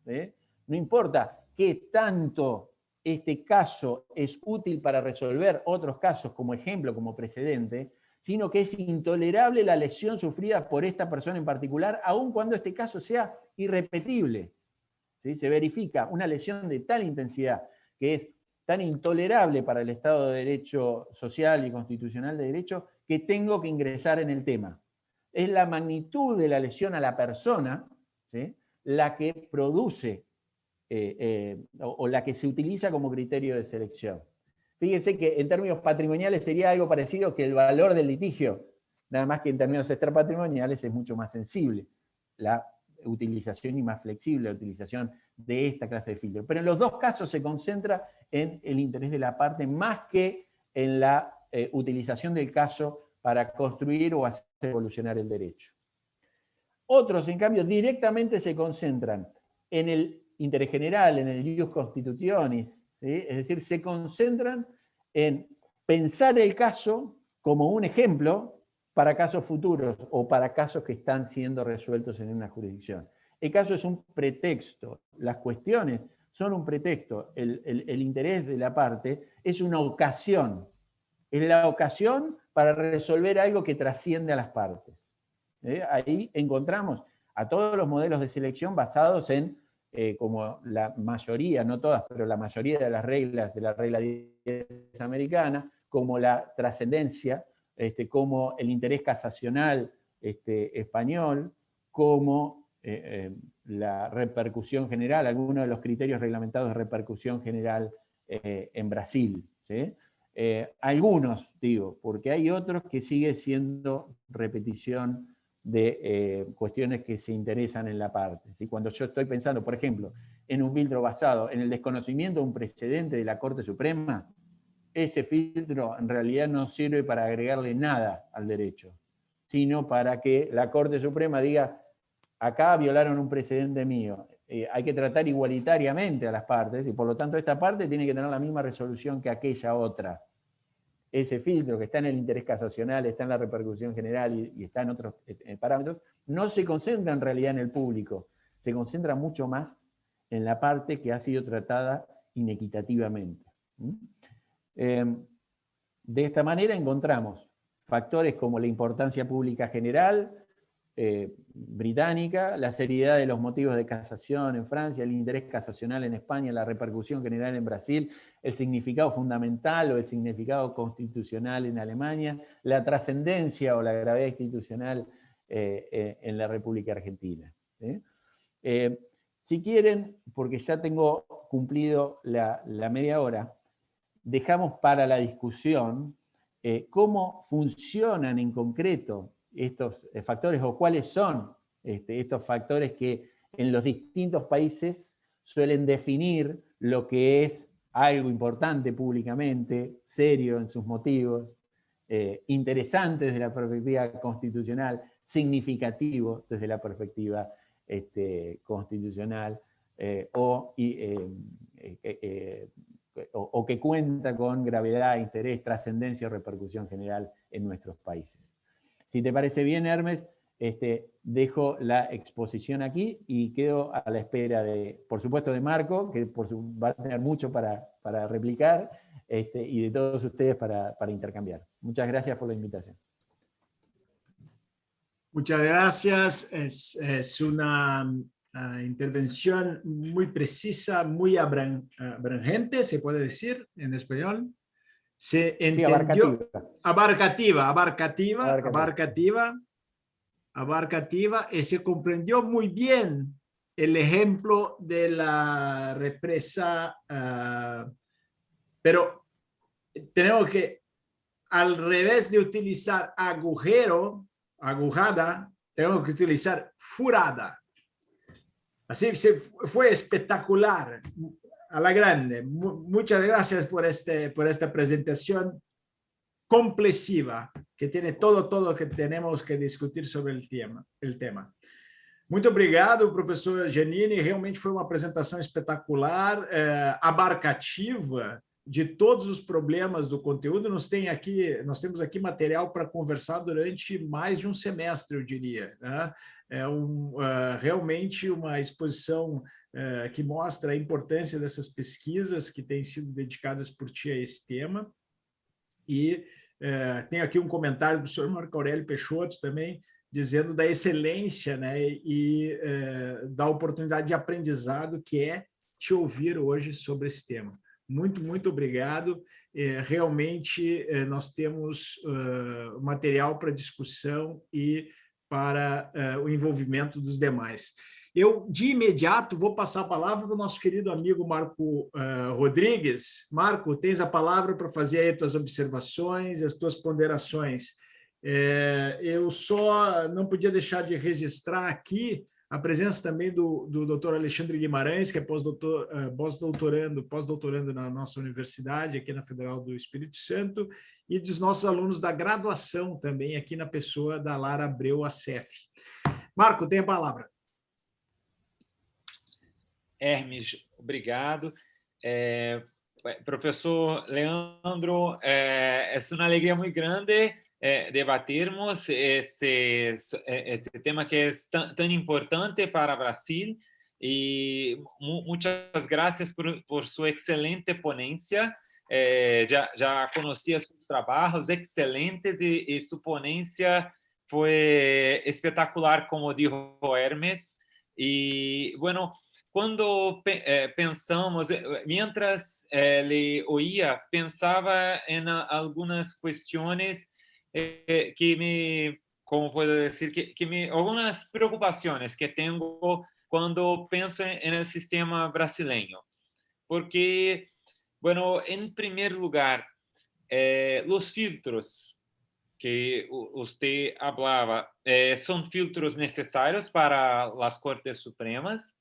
no importa qué tanto este caso es útil para resolver otros casos como ejemplo, como precedente, sino que es intolerable la lesión sufrida por esta persona en particular, aun cuando este caso sea irrepetible. ¿Sí? Se verifica una lesión de tal intensidad que es tan intolerable para el Estado de Derecho social y constitucional de derecho que tengo que ingresar en el tema. Es la magnitud de la lesión a la persona, ¿sí?, la que produce o la que se utiliza como criterio de selección. Fíjense que en términos patrimoniales sería algo parecido que el valor del litigio, nada más que en términos extrapatrimoniales es mucho más sensible la utilización y más flexible la utilización de esta clase de filtro. Pero en los dos casos se concentra en el interés de la parte más que en la utilización del caso para construir o hacer evolucionar el derecho. Otros, en cambio, directamente se concentran en el interés general, en el ius constitutionis, ¿sí? Es decir, se concentran en pensar el caso como un ejemplo para casos futuros o para casos que están siendo resueltos en una jurisdicción. El caso es un pretexto, las cuestiones son un pretexto, el interés de la parte es una ocasión, es la ocasión para resolver algo que trasciende a las partes. Ahí encontramos a todos los modelos de selección basados en, como la mayoría, no todas, pero la mayoría de las reglas de la regla 10 americana, como la trascendencia, como el interés casacional español, como la repercusión general, algunos de los criterios reglamentados de repercusión general en Brasil, ¿sí? Algunos, digo, porque hay otros que sigue siendo repetición de cuestiones que se interesan en la parte. ¿Sí? Cuando yo estoy pensando, por ejemplo, en un filtro basado en el desconocimiento de un precedente de la Corte Suprema, ese filtro en realidad no sirve para agregarle nada al derecho, sino para que la Corte Suprema diga, acá violaron un precedente mío, hay que tratar igualitariamente a las partes, y por lo tanto esta parte tiene que tener la misma resolución que aquella otra. Ese filtro que está en el interés casacional, está en la repercusión general y está en otros parámetros, no se concentra en realidad en el público, se concentra mucho más en la parte que ha sido tratada inequitativamente. De esta manera encontramos factores como la importancia pública general británica, la seriedad de los motivos de casación en Francia, el interés casacional en España, la repercusión general en Brasil, el significado fundamental o el significado constitucional en Alemania, la trascendencia o la gravedad institucional en la República Argentina. Si quieren, porque ya tengo cumplido la media hora, dejamos para la discusión cómo funcionan en concreto estos factores o cuáles son estos factores que en los distintos países suelen definir lo que es algo importante públicamente, serio en sus motivos, interesante desde la perspectiva constitucional, significativo desde la perspectiva constitucional o que cuenta con gravedad, interés, trascendencia o repercusión general en nuestros países. Si te parece bien, Hermes, dejo la exposición aquí y quedo a la espera, por supuesto, de Marco, que va a tener mucho para replicar, y de todos ustedes para intercambiar. Muchas gracias por la invitación. Muchas gracias. Es una intervención muy precisa, muy abrangente, se puede decir en español. Se entendió. Sí, abarcativa, y se comprendió muy bien el ejemplo de la represa, pero tenemos que, al revés de utilizar agujada, tenemos que utilizar furada. Así que fue espectacular, a la grande. Muchas gracias por esta presentación complexiva, que tiene todo que tenemos que discutir sobre el tema. Muito obrigado, professor Giannini. Realmente foi uma apresentação espetacular, abarcativa de todos os problemas do conteúdo. Nós temos aqui material para conversar durante mais de um semestre, eu diria, né? Realmente uma exposição que mostra a importância dessas pesquisas que têm sido dedicadas por ti a esse tema. E tem aqui um comentário do senhor Marco Aurélio Peixoto também, dizendo da excelência, né, e da oportunidade de aprendizado que é te ouvir hoje sobre esse tema. Muito obrigado. Realmente, nós temos material para discussão e para o envolvimento dos demais. Eu, de imediato, vou passar a palavra para o nosso querido amigo Marco Rodrigues. Marco, tens a palavra para fazer aí as tuas observações, as tuas ponderações. Eu só não podia deixar de registrar aqui a presença também do Dr. Alexandre Guimarães, que é pós-doutorando na nossa universidade, aqui na Federal do Espírito Santo, e dos nossos alunos da graduação também, aqui na pessoa da Lara Abreu Acef. Marco, tem a palavra. Hermes, obrigado. Professor Leandro, é uma alegria muito grande debatermos esse tema que é tão importante para o Brasil, e muitas graças por sua excelente ponência. Já conhecia seus trabalhos excelentes e sua ponência foi espetacular, como disse Hermes. E, bueno, quando pensamos, mientras le oía, pensaba en algunas cuestiones que me, ¿cómo puedo decir? Algunas preocupaciones que tengo cuando pienso en el sistema brasileño. Porque, bueno, en primer lugar, los filtros que usted hablaba son filtros necesarios para las Cortes Supremas,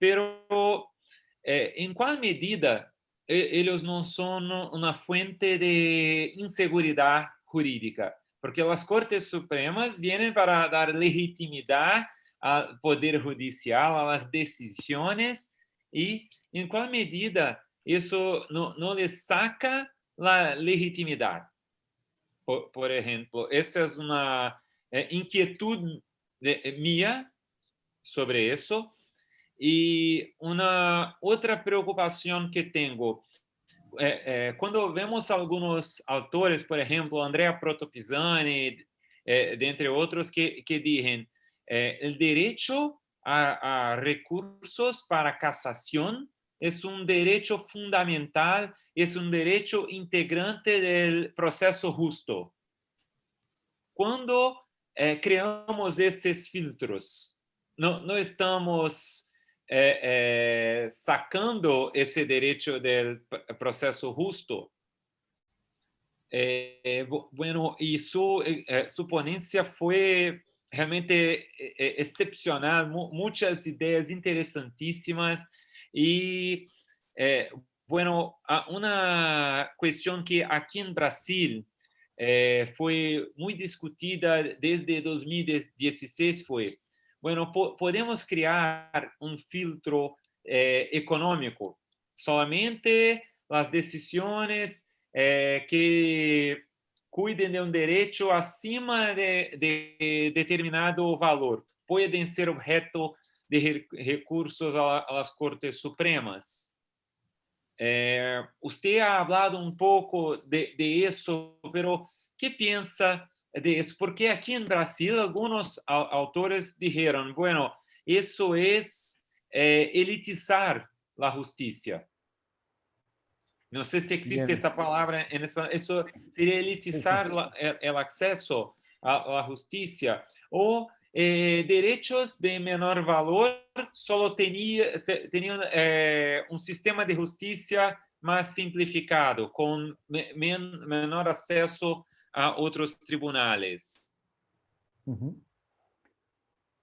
pero ¿en cuál medida ellos no son una fuente de inseguridad jurídica? Porque las Cortes Supremas vienen para dar legitimidad al Poder Judicial, a las decisiones, y ¿en cuál medida eso no les saca la legitimidad? Por ejemplo, esa es una inquietud mía sobre eso. Y una otra preocupación que tengo, cuando vemos algunos autores, por ejemplo, Andrea Protopisani, de entre otros, que dicen el derecho a recursos para casación es un derecho fundamental, es un derecho integrante del proceso justo. Cuando creamos esos filtros, no estamos sacando ese derecho del proceso justo. Bueno, y su ponencia fue realmente excepcional, muchas ideas interesantísimas. Y bueno, una cuestión que aquí en Brasil fue muy discutida desde 2016 fue, bueno, podemos crear un filtro económico, solamente las decisiones que cuiden de un derecho acima de determinado valor pueden ser objeto de recursos a las Cortes Supremas. Usted ha hablado un poco de eso, pero ¿qué piensa de eso? Porque aquí en Brasil algunos autores dijeron, bueno, eso es elitizar la justicia. No sé si existe Bien. esa palabra en español. Eso sería elitizar el acceso a la justicia. O derechos de menor valor solo tenían un sistema de justicia más simplificado, con menor acceso a otros tribunales. Bien.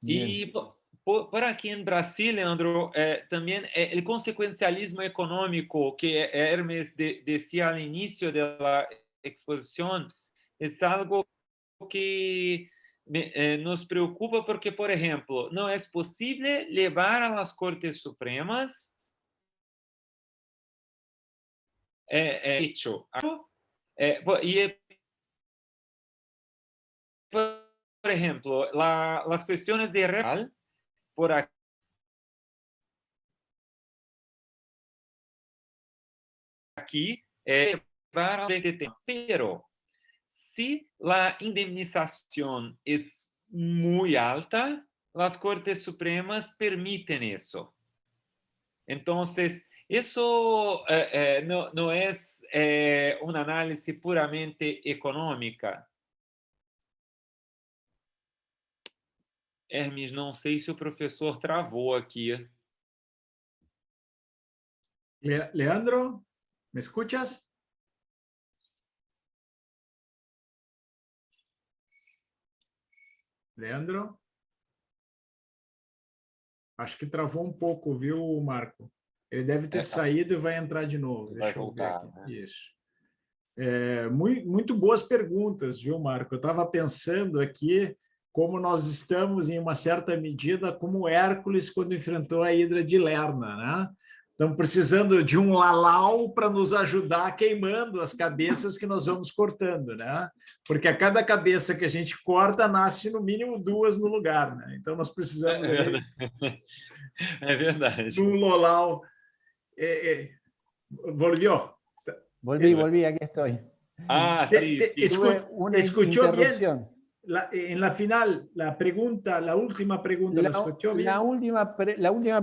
Y por aquí en Brasil, Leandro, también el consecuencialismo económico que Hermes decía al inicio de la exposición es algo que nos preocupa porque, por ejemplo, no es posible llevar a las Cortes Supremas hecho. Y, por ejemplo, las cuestiones de real por aquí pero si la indemnización es muy alta, las Cortes Supremas permiten eso. Entonces, eso no es un análisis puramente económica. Hermes, não sei se o professor travou aqui. Leandro, ¿me escuchas? Leandro? Acho que travou um pouco, viu, Marco? Ele deve ter saído e vai entrar de novo. Deixa eu ver aqui. Né? Isso. Muito boas perguntas, viu, Marco? Eu estava pensando aqui como nós estamos, em uma certa medida, como Hércules quando enfrentou a Hidra de Lerna, né? Estamos precisando de um lalau para nos ajudar queimando as cabeças que nós vamos cortando, né? Porque a cada cabeça que a gente corta, nasce no mínimo 2 no lugar, né? Então nós precisamos ali É verdade. de um lalau. Volvió. Volví, aquí estoy. Ah, sí. Tuve una ¿Escuchó interrupción. bien? En la final, la última pregunta, ¿la escuchó bien? La última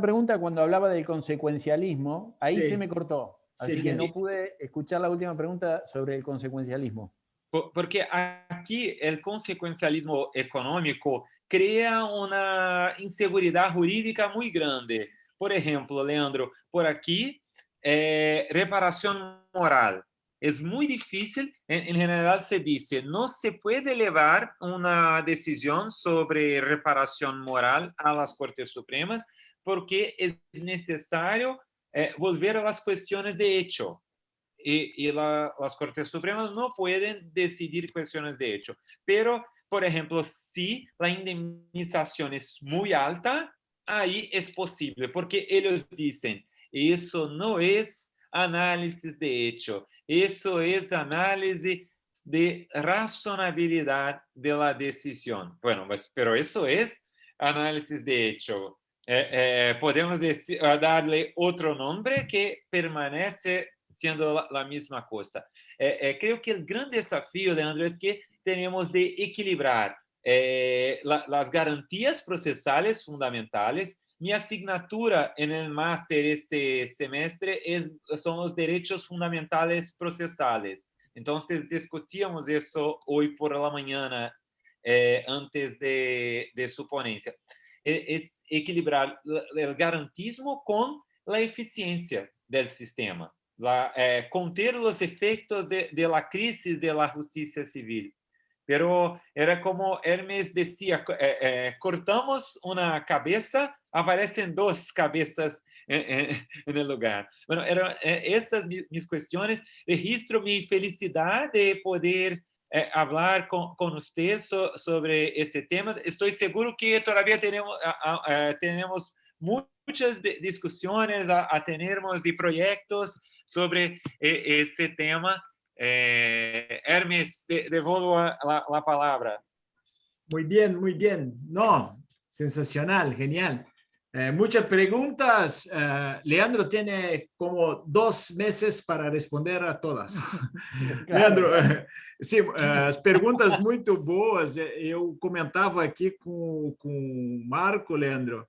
pregunta, cuando hablaba del consecuencialismo, ahí Sí. se me cortó. Así Sí, que bien. no pude escuchar la última pregunta sobre el consecuencialismo. Porque aquí el consecuencialismo económico crea una inseguridad jurídica muy grande. Por ejemplo, Leandro, por aquí, reparación moral. Es muy difícil, en general se dice, no se puede elevar una decisión sobre reparación moral a las Cortes Supremas porque es necesario volver a las cuestiones de hecho. Y las Cortes Supremas no pueden decidir cuestiones de hecho. Pero, por ejemplo, si la indemnización es muy alta, ahí es posible, porque ellos dicen, eso no es análisis de hecho, eso es análisis de razonabilidad de la decisión. Bueno, pero eso es análisis de hecho. Podemos darle otro nombre que permanece siendo la misma cosa. Creo que el gran desafío, Leandro, es que tenemos de equilibrar las garantías procesales fundamentales. Mi asignatura en el máster este semestre son los derechos fundamentales procesales. Entonces, discutíamos eso hoy por la mañana antes de su ponencia. Es equilibrar el garantismo con la eficiencia del sistema. Conter los efectos de la crisis de la justicia civil. Pero era como Hermes decía, cortamos una cabeza, aparecen 2 cabezas en el lugar. Bueno, eran estas mis cuestiones. Registro mi felicidad de poder hablar con usted sobre ese tema. Estoy seguro que todavía tenemos muchas discusiones a tenernos y proyectos sobre ese tema. Hermes, devuelvo la palabra. Muy bien, muy bien. No, sensacional, genial. Muchas preguntas. Leandro tiene como 2 meses para responder a todas. Claro. Leandro, sim, as perguntas muito boas. Eu comentava aqui com o Marco, Leandro,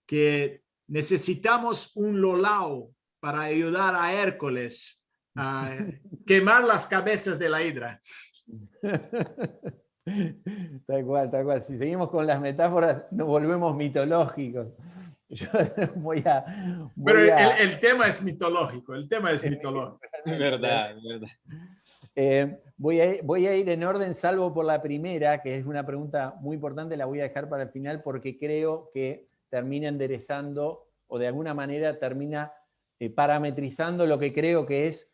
que necesitamos un Lolau para ayudar a Hércules a quemar las cabezas de la hidra. Tal cual, tal cual. Si seguimos con las metáforas, nos volvemos mitológicos. Yo Pero el tema es mitológico, el tema es mitológico. Es verdad, es verdad. Voy a ir en orden, salvo por la primera, que es una pregunta muy importante, la voy a dejar para el final porque creo que termina enderezando o de alguna manera termina parametrizando lo que creo que es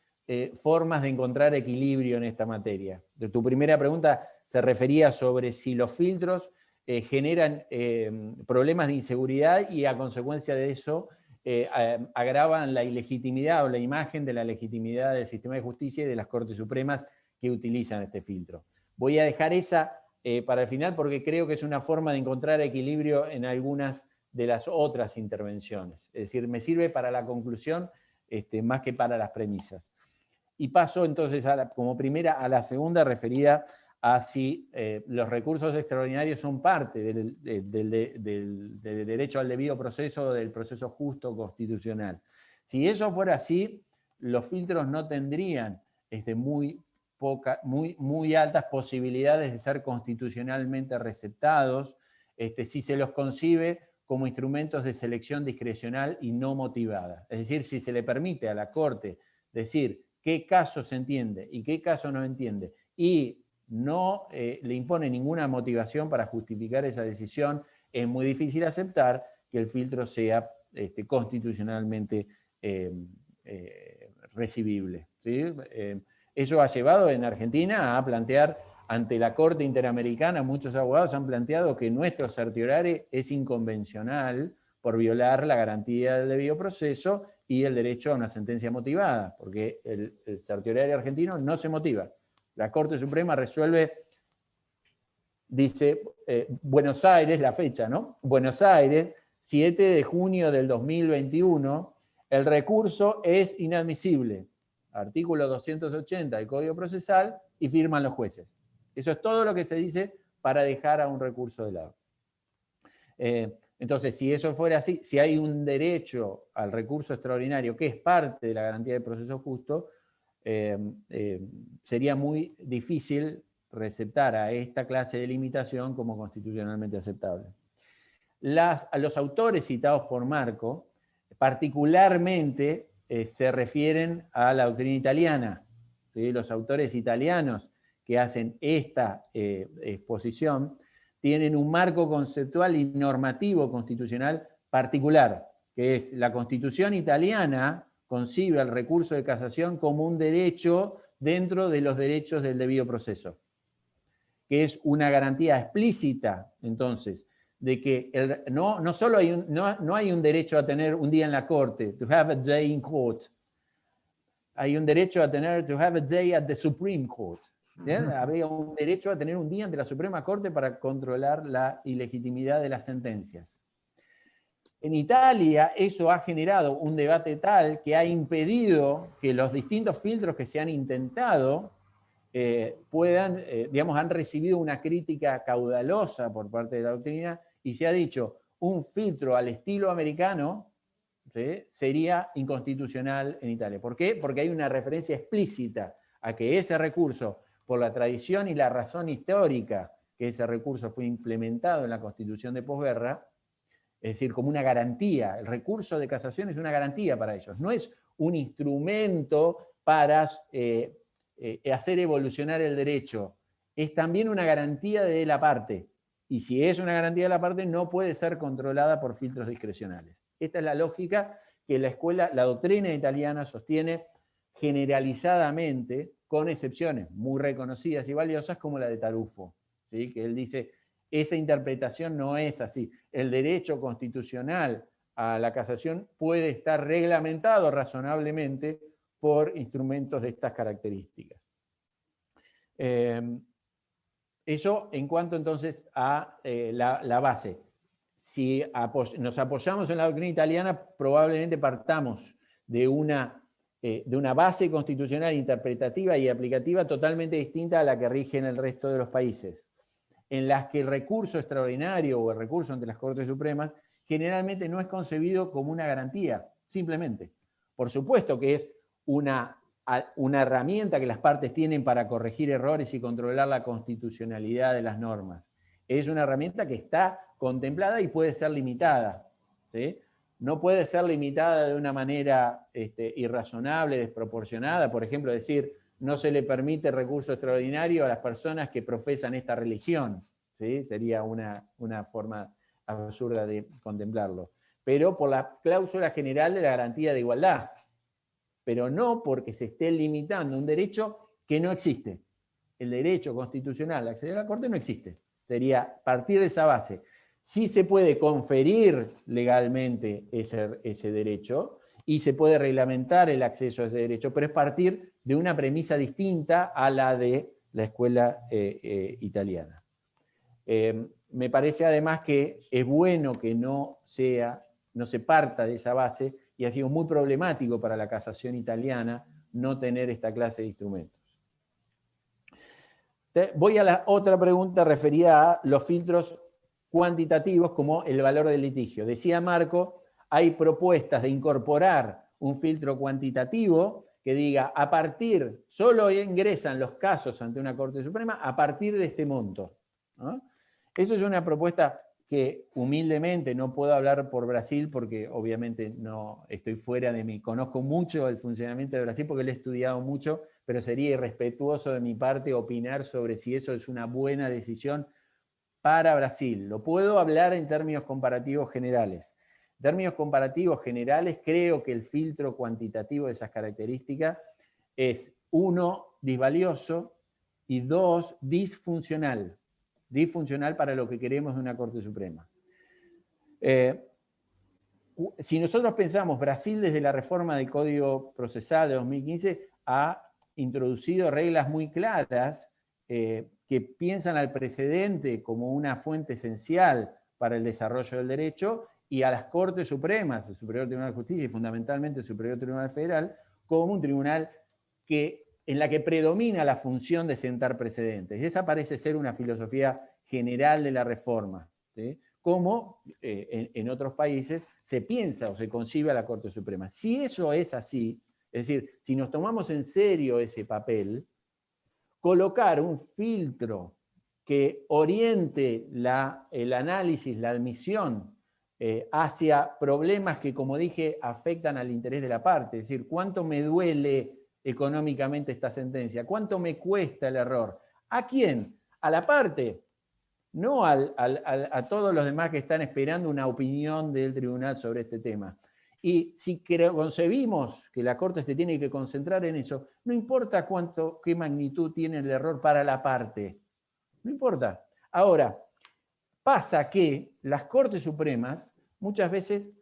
formas de encontrar equilibrio en esta materia. Tu primera pregunta se refería sobre si los filtros generan problemas de inseguridad y a consecuencia de eso agravan la ilegitimidad o la imagen de la legitimidad del sistema de justicia y de las Cortes Supremas que utilizan este filtro. Voy a dejar esa para el final porque creo que es una forma de encontrar equilibrio en algunas de las otras intervenciones. Es decir, me sirve para la conclusión más que para las premisas. Y paso entonces como primera a la segunda referida a si los recursos extraordinarios son parte del derecho al debido proceso, del proceso justo constitucional. Si eso fuera así, los filtros no tendrían muy altas posibilidades de ser constitucionalmente receptados si se los concibe como instrumentos de selección discrecional y no motivada. Es decir, si se le permite a la Corte decir qué caso se entiende y qué caso no entiende, y no le impone ninguna motivación para justificar esa decisión, es muy difícil aceptar que el filtro sea constitucionalmente recibible, ¿sí? Eso ha llevado en Argentina a plantear ante la Corte Interamericana, muchos abogados han planteado que nuestro certiorari es inconvencional por violar la garantía del debido proceso y el derecho a una sentencia motivada, porque el certiorari argentino no se motiva. La Corte Suprema resuelve, dice, Buenos Aires, la fecha, ¿no? Buenos Aires, 7 de junio del 2021, el recurso es inadmisible. Artículo 280 del Código Procesal y firman los jueces. Eso es todo lo que se dice para dejar a un recurso de lado. Entonces, si eso fuera así, si hay un derecho al recurso extraordinario que es parte de la garantía de proceso justo, sería muy difícil receptar a esta clase de limitación como constitucionalmente aceptable. A los autores citados por Marco, particularmente se refieren a la doctrina italiana. ¿Sí? Los autores italianos que hacen esta exposición tienen un marco conceptual y normativo constitucional particular, que es la Constitución italiana concibe el recurso de casación como un derecho dentro de los derechos del debido proceso, que es una garantía explícita, entonces, de que no solo no hay un derecho a tener un día en la corte, to have a day in court, hay un derecho a tener, to have a day at the Supreme Court. ¿Sí? Habría un derecho a tener un día ante la Suprema Corte para controlar la ilegitimidad de las sentencias. En Italia eso ha generado un debate tal que ha impedido que los distintos filtros que se han intentado han recibido una crítica caudalosa por parte de la doctrina y se ha dicho un filtro al estilo americano, ¿sí?, sería inconstitucional en Italia. ¿Por qué? Porque hay una referencia explícita a que ese recurso, por la tradición y la razón histórica que ese recurso fue implementado en la Constitución de posguerra, es decir, como una garantía. El recurso de casación es una garantía para ellos, no es un instrumento para hacer evolucionar el derecho, es también una garantía de la parte, y si es una garantía de la parte no puede ser controlada por filtros discrecionales. Esta es la lógica que la doctrina italiana sostiene generalizadamente, con excepciones muy reconocidas y valiosas como la de Tarufo, ¿sí? Que él dice, esa interpretación no es así. El derecho constitucional a la casación puede estar reglamentado razonablemente por instrumentos de estas características. Eso en cuanto entonces a la base. si nos apoyamos en la doctrina italiana, probablemente partamos de una base constitucional interpretativa y aplicativa totalmente distinta a la que rige en el resto de los países, en las que el recurso extraordinario o el recurso ante las Cortes Supremas generalmente no es concebido como una garantía, simplemente. Por supuesto que es una herramienta que las partes tienen para corregir errores y controlar la constitucionalidad de las normas. Es una herramienta que está contemplada y puede ser limitada, ¿sí? No puede ser limitada de una manera irrazonable, desproporcionada. Por ejemplo, decir, no se le permite recurso extraordinario a las personas que profesan esta religión, ¿sí? Sería una forma absurda de contemplarlo. Pero por la cláusula general de la garantía de igualdad, pero no porque se esté limitando un derecho que no existe. El derecho constitucional a acceder a la Corte no existe. Sería partir de esa base. Sí se puede conferir legalmente ese derecho y se puede reglamentar el acceso a ese derecho, pero es partir de una premisa distinta a la de la escuela italiana. Me parece además que es bueno que no se parta de esa base, y ha sido muy problemático para la casación italiana no tener esta clase de instrumentos. Voy a la otra pregunta referida a los filtros cuantitativos como el valor del litigio. Decía Marco, hay propuestas de incorporar un filtro cuantitativo que diga, solo ingresan los casos ante una Corte Suprema a partir de este monto, ¿no? Eso es una propuesta que humildemente no puedo hablar por Brasil porque obviamente no estoy fuera de mí. Conozco mucho el funcionamiento de Brasil porque lo he estudiado mucho, pero sería irrespetuoso de mi parte opinar sobre si eso es una buena decisión para Brasil. Lo puedo hablar en términos comparativos generales. En términos comparativos generales, creo que el filtro cuantitativo de esas características es, 1, disvalioso, y 2, disfuncional. Disfuncional para lo que queremos de una Corte Suprema. Si nosotros pensamos, Brasil desde la reforma del Código Procesal de 2015 ha introducido reglas muy claras que piensan al precedente como una fuente esencial para el desarrollo del derecho y a las Cortes Supremas, el Superior Tribunal de Justicia y fundamentalmente el Superior Tribunal Federal, como un tribunal en la que predomina la función de sentar precedentes. Esa parece ser una filosofía general de la reforma, ¿sí? Como en otros países se piensa o se concibe a la Corte Suprema. Si eso es así, es decir, si nos tomamos en serio ese papel, colocar un filtro que oriente el análisis, la admisión hacia problemas que, como dije, afectan al interés de la parte, es decir, ¿cuánto me duele económicamente esta sentencia? ¿Cuánto me cuesta el error? ¿A quién? A la parte, no a todos los demás que están esperando una opinión del tribunal sobre este tema. Y si concebimos que la Corte se tiene que concentrar en eso, no importa qué magnitud tiene el error para la parte, no importa. Ahora, pasa que las Cortes Supremas muchas veces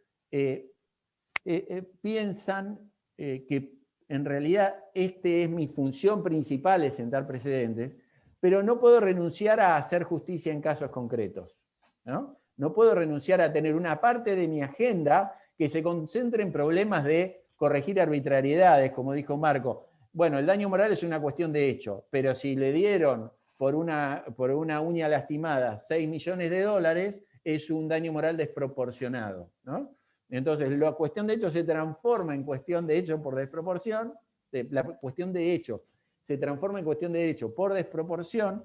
piensan que en realidad es mi función principal, es sentar precedentes, pero no puedo renunciar a hacer justicia en casos concretos, ¿no? No puedo renunciar a tener una parte de mi agenda que se concentre en problemas de corregir arbitrariedades, como dijo Marco. Bueno, el daño moral es una cuestión de hecho, pero si le dieron por una uña lastimada $6 millones, es un daño moral desproporcionado, ¿no? Entonces, la cuestión de hecho se transforma en cuestión de hecho por desproporción, la cuestión de hecho se transforma en cuestión de hecho por desproporción,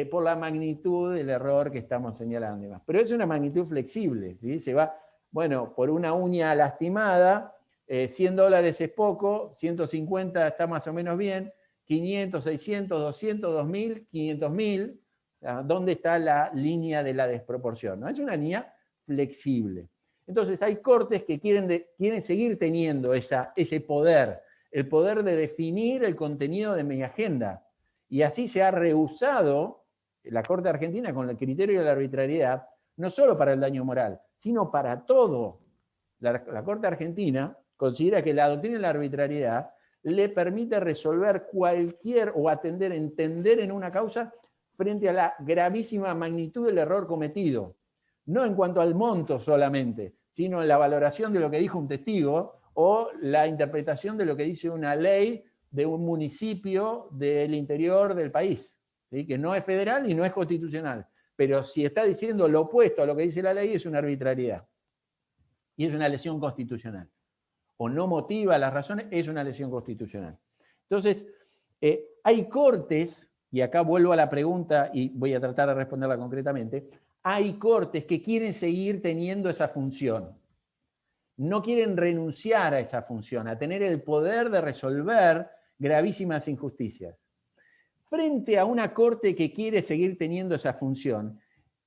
por la magnitud del error que estamos señalando y demás. Pero es una magnitud flexible, ¿sí? Se va, bueno, por una uña lastimada, $100 es poco, 150 está más o menos bien, 500, 600, 200, 2000, 500.000, ¿dónde está la línea de la desproporción? ¿No? Es una línea flexible. Entonces hay cortes que quieren seguir teniendo ese poder, el poder de definir el contenido de mi agenda. Y así se ha rehusado la Corte Argentina con el criterio de la arbitrariedad, no solo para el daño moral, sino para todo. La Corte Argentina considera que la doctrina de la arbitrariedad le permite resolver entender en una causa frente a la gravísima magnitud del error cometido. no en cuanto al monto solamente, sino en la valoración de lo que dijo un testigo o la interpretación de lo que dice una ley de un municipio del interior del país, ¿sí? Que no es federal y no es constitucional. Pero si está diciendo lo opuesto a lo que dice la ley, es una arbitrariedad. Y es una lesión constitucional. O no motiva las razones, es una lesión constitucional. Entonces, hay cortes, y acá vuelvo a la pregunta y voy a tratar de responderla concretamente, hay cortes que quieren seguir teniendo esa función. No quieren renunciar a esa función, a tener el poder de resolver gravísimas injusticias. Frente a una corte que quiere seguir teniendo esa función,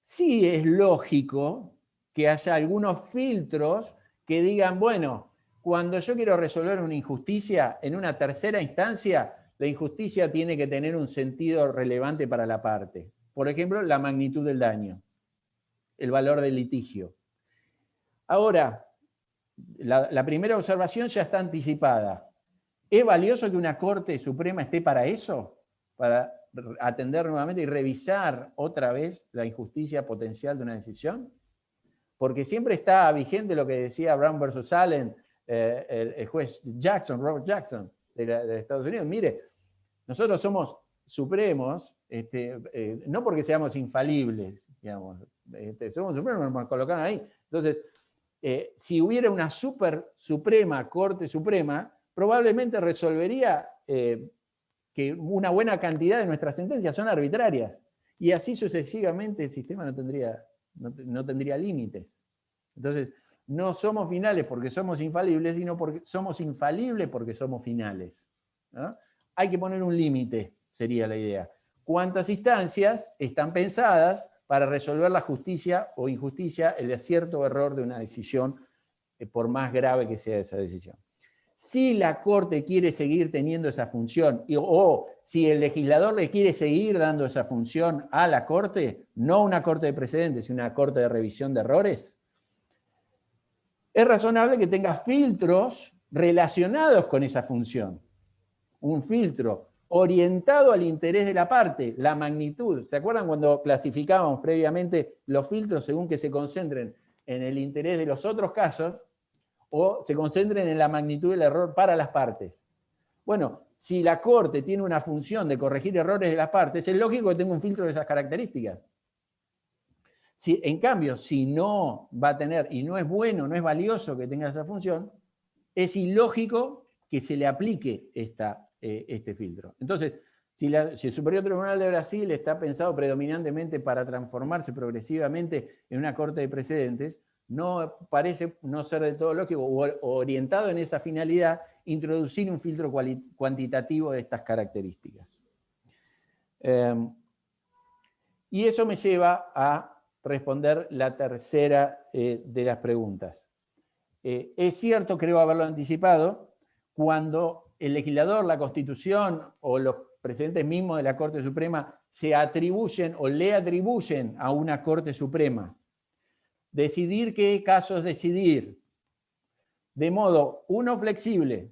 sí es lógico que haya algunos filtros que digan, bueno, cuando yo quiero resolver una injusticia en una tercera instancia, la injusticia tiene que tener un sentido relevante para la parte. Por ejemplo, la magnitud del daño, el valor del litigio. Ahora, la primera observación ya está anticipada. ¿Es valioso que una Corte Suprema esté para eso? Para atender nuevamente y revisar otra vez la injusticia potencial de una decisión. Porque siempre está vigente lo que decía Brown versus Allen, el juez Jackson, Robert Jackson, de Estados Unidos. Mire, nosotros somos supremos, no porque seamos infalibles, digamos, somos supremos, nos colocaron ahí. Entonces, si hubiera una suprema, Corte Suprema, probablemente resolvería que una buena cantidad de nuestras sentencias son arbitrarias. Y así sucesivamente el sistema no tendría límites. Entonces, no somos finales porque somos infalibles, sino porque somos infalibles porque somos finales, ¿no? Hay que poner un límite, sería la idea. ¿Cuántas instancias están pensadas para resolver la justicia o injusticia, el acierto o error de una decisión, por más grave que sea esa decisión? Si la Corte quiere seguir teniendo esa función, o si el legislador le quiere seguir dando esa función a la Corte, no una Corte de precedentes, sino una Corte de revisión de errores, es razonable que tenga filtros relacionados con esa función. Un filtro orientado al interés de la parte, la magnitud. ¿Se acuerdan cuando clasificábamos previamente los filtros según que se concentren en el interés de los otros casos o se concentren en la magnitud del error para las partes? Bueno, si la Corte tiene una función de corregir errores de las partes, es lógico que tenga un filtro de esas características. En cambio, si no va a tener, y no es bueno, no es valioso que tenga esa función, es ilógico que se le aplique este filtro. Entonces, si el Superior Tribunal de Brasil está pensado predominantemente para transformarse progresivamente en una Corte de precedentes, no parece no ser del todo lógico o orientado en esa finalidad introducir un filtro cuantitativo de estas características. Y eso me lleva a responder la tercera de las preguntas. Es cierto, creo haberlo anticipado, cuando el legislador, la Constitución o los precedentes mismos de la Corte Suprema se atribuyen o le atribuyen a una Corte Suprema decidir qué casos decidir, de modo 1 flexible,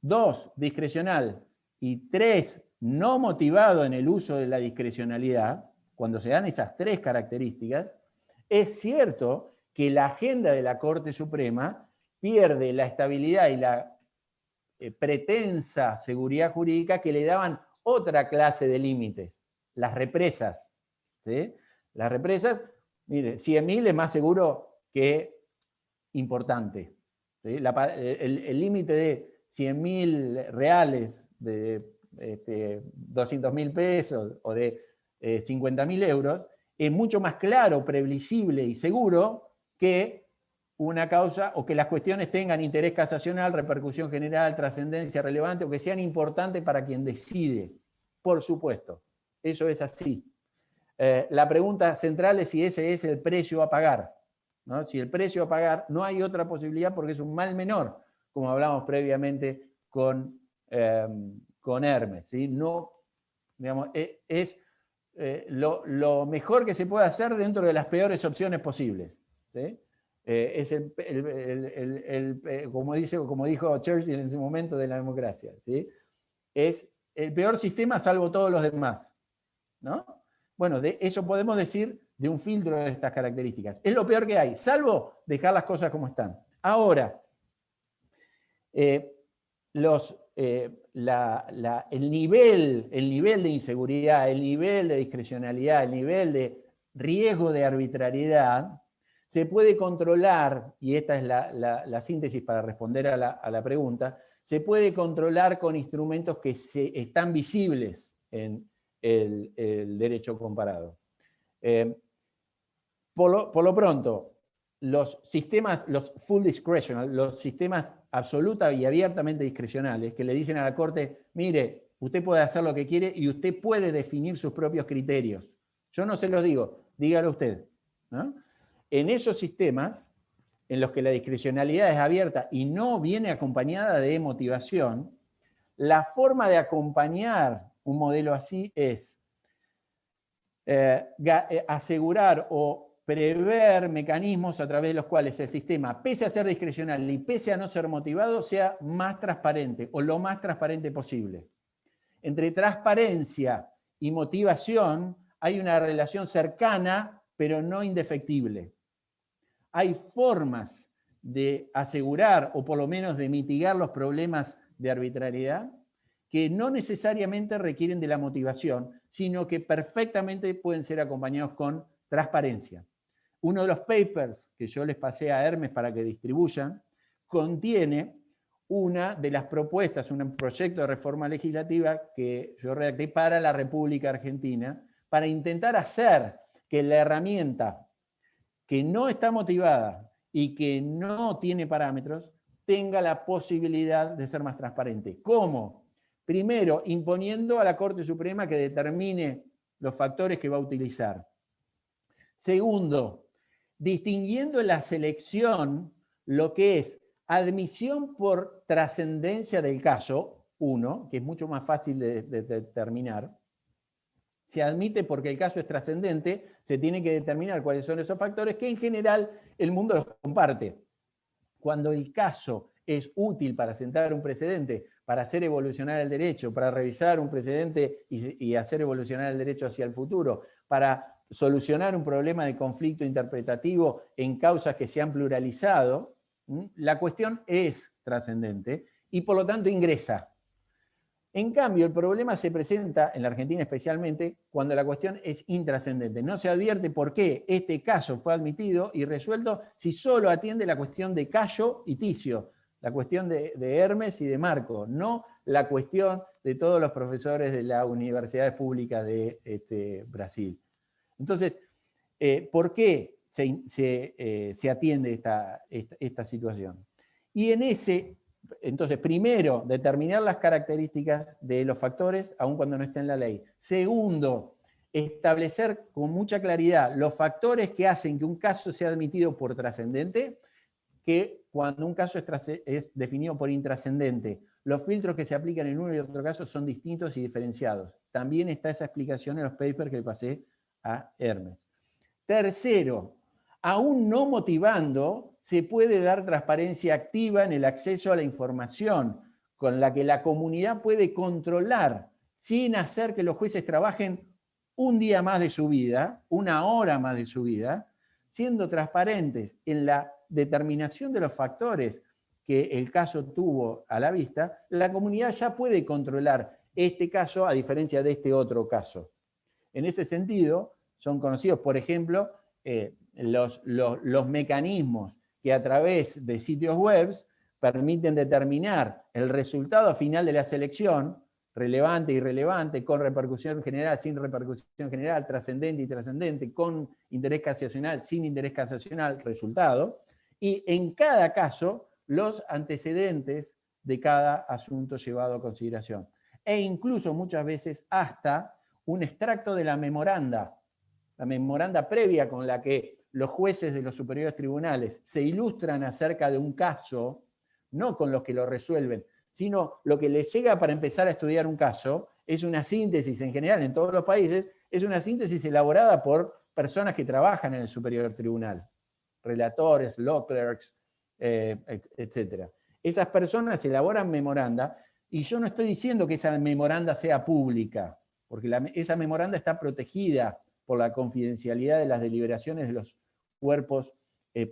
2 discrecional y 3 no motivado en el uso de la discrecionalidad, cuando se dan esas 3 características, es cierto que la agenda de la Corte Suprema pierde la estabilidad y la pretensa seguridad jurídica que le daban otra clase de límites, las represas. ¿Sí? Las represas, mire, 100.000 es más seguro que importante. ¿Sí? El límite de 100.000 reales, de 200.000 pesos o de 50.000 euros, es mucho más claro, previsible y seguro que una causa o que las cuestiones tengan interés casacional, repercusión general, trascendencia relevante o que sean importantes para quien decide. Por supuesto, eso es así. La pregunta central es si ese es el precio a pagar, ¿no? Si el precio a pagar, no hay otra posibilidad porque es un mal menor, como hablamos previamente con Hermes, ¿sí? No, digamos, es lo mejor que se puede hacer dentro de las peores opciones posibles. ¿Sí? Es como dijo Churchill en su momento de la democracia. ¿Sí? Es el peor sistema salvo todos los demás, ¿no? Bueno, de eso podemos decir de un filtro de estas características. Es lo peor que hay, salvo dejar las cosas como están. Ahora, el nivel de inseguridad, el nivel de discrecionalidad, el nivel de riesgo de arbitrariedad, se puede controlar, y esta es la síntesis para responder a la pregunta, se puede controlar con instrumentos que están visibles en el derecho comparado. Por lo pronto, los sistemas, los full discretional, los sistemas absoluta y abiertamente discrecionales, que le dicen a la Corte, mire, usted puede hacer lo que quiere y usted puede definir sus propios criterios. Yo no se los digo, dígalo usted, ¿no? En esos sistemas, en los que la discrecionalidad es abierta y no viene acompañada de motivación, la forma de acompañar un modelo así es asegurar o prever mecanismos a través de los cuales el sistema, pese a ser discrecional y pese a no ser motivado, sea más transparente o lo más transparente posible. Entre transparencia y motivación hay una relación cercana, pero no indefectible. Hay formas de asegurar o por lo menos de mitigar los problemas de arbitrariedad que no necesariamente requieren de la motivación, sino que perfectamente pueden ser acompañados con transparencia. Uno de los papers que yo les pasé a Hermes para que distribuyan contiene una de las propuestas, un proyecto de reforma legislativa que yo redacté para la República Argentina, para intentar hacer que la herramienta que no está motivada y que no tiene parámetros tenga la posibilidad de ser más transparente. ¿Cómo? Primero, imponiendo a la Corte Suprema que determine los factores que va a utilizar. Segundo, distinguiendo en la selección lo que es admisión por trascendencia del caso, uno, que es mucho más fácil de determinar. Se admite porque el caso es trascendente, se tiene que determinar cuáles son esos factores que en general el mundo los comparte. Cuando el caso es útil para sentar un precedente, para hacer evolucionar el derecho, para revisar un precedente y hacer evolucionar el derecho hacia el futuro, para solucionar un problema de conflicto interpretativo en causas que se han pluralizado, la cuestión es trascendente y por lo tanto ingresa. En cambio, el problema se presenta, en la Argentina especialmente, cuando la cuestión es intrascendente. No se advierte por qué este caso fue admitido y resuelto si solo atiende la cuestión de Cayo y Ticio, la cuestión de Hermes y de Marco, no la cuestión de todos los profesores de las universidades públicas de Brasil. Entonces, ¿por qué se atiende esta situación? Y entonces, primero, determinar las características de los factores, aun cuando no esté en la ley. Segundo, establecer con mucha claridad los factores que hacen que un caso sea admitido por trascendente, que cuando un caso es definido por intrascendente, los filtros que se aplican en uno y otro caso son distintos y diferenciados. También está esa explicación en los papers que le pasé a Hermes. Tercero, aún no motivando, se puede dar transparencia activa en el acceso a la información, con la que la comunidad puede controlar, sin hacer que los jueces trabajen un día más de su vida, una hora más de su vida, siendo transparentes en la determinación de los factores que el caso tuvo a la vista, la comunidad ya puede controlar este caso a diferencia de este otro caso. En ese sentido, son conocidos, por ejemplo, los mecanismos que a través de sitios web permiten determinar el resultado final de la selección, relevante, irrelevante, con repercusión general, sin repercusión general, trascendente y trascendente, con interés casacional, sin interés casacional, resultado, y en cada caso los antecedentes de cada asunto llevado a consideración. E incluso muchas veces hasta un extracto de la memoranda previa con la que los jueces de los superiores tribunales se ilustran acerca de un caso, no con los que lo resuelven, sino lo que les llega para empezar a estudiar un caso, es una síntesis en general en todos los países, es una síntesis elaborada por personas que trabajan en el superior tribunal, relatores, law clerks, etc. Esas personas elaboran memoranda y yo no estoy diciendo que esa memoranda sea pública, porque esa memoranda está protegida por la confidencialidad de las deliberaciones de los cuerpos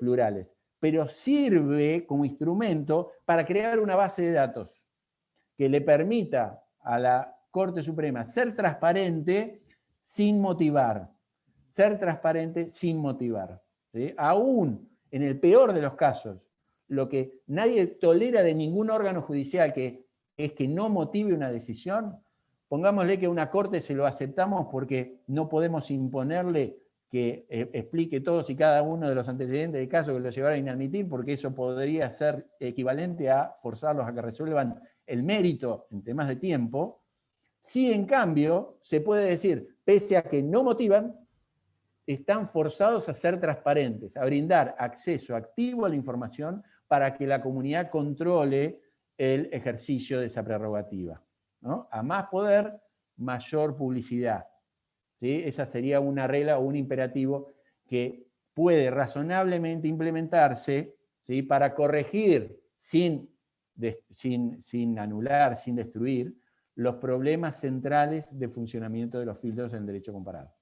plurales, pero sirve como instrumento para crear una base de datos que le permita a la Corte Suprema ser transparente sin motivar. Ser transparente sin motivar. ¿Sí? Aún en el peor de los casos, lo que nadie tolera de ningún órgano judicial es que no motive una decisión, pongámosle que a una corte se lo aceptamos porque no podemos imponerle que explique todos y cada uno de los antecedentes del caso que lo llevara a inadmitir, porque eso podría ser equivalente a forzarlos a que resuelvan el mérito en temas de tiempo. Si en cambio se puede decir, pese a que no motivan, están forzados a ser transparentes, a brindar acceso activo a la información para que la comunidad controle el ejercicio de esa prerrogativa, ¿no? A más poder, mayor publicidad. ¿Sí? Esa sería una regla o un imperativo que puede razonablemente implementarse, ¿sí? Para corregir sin anular, sin destruir, los problemas centrales de funcionamiento de los filtros en derecho comparado.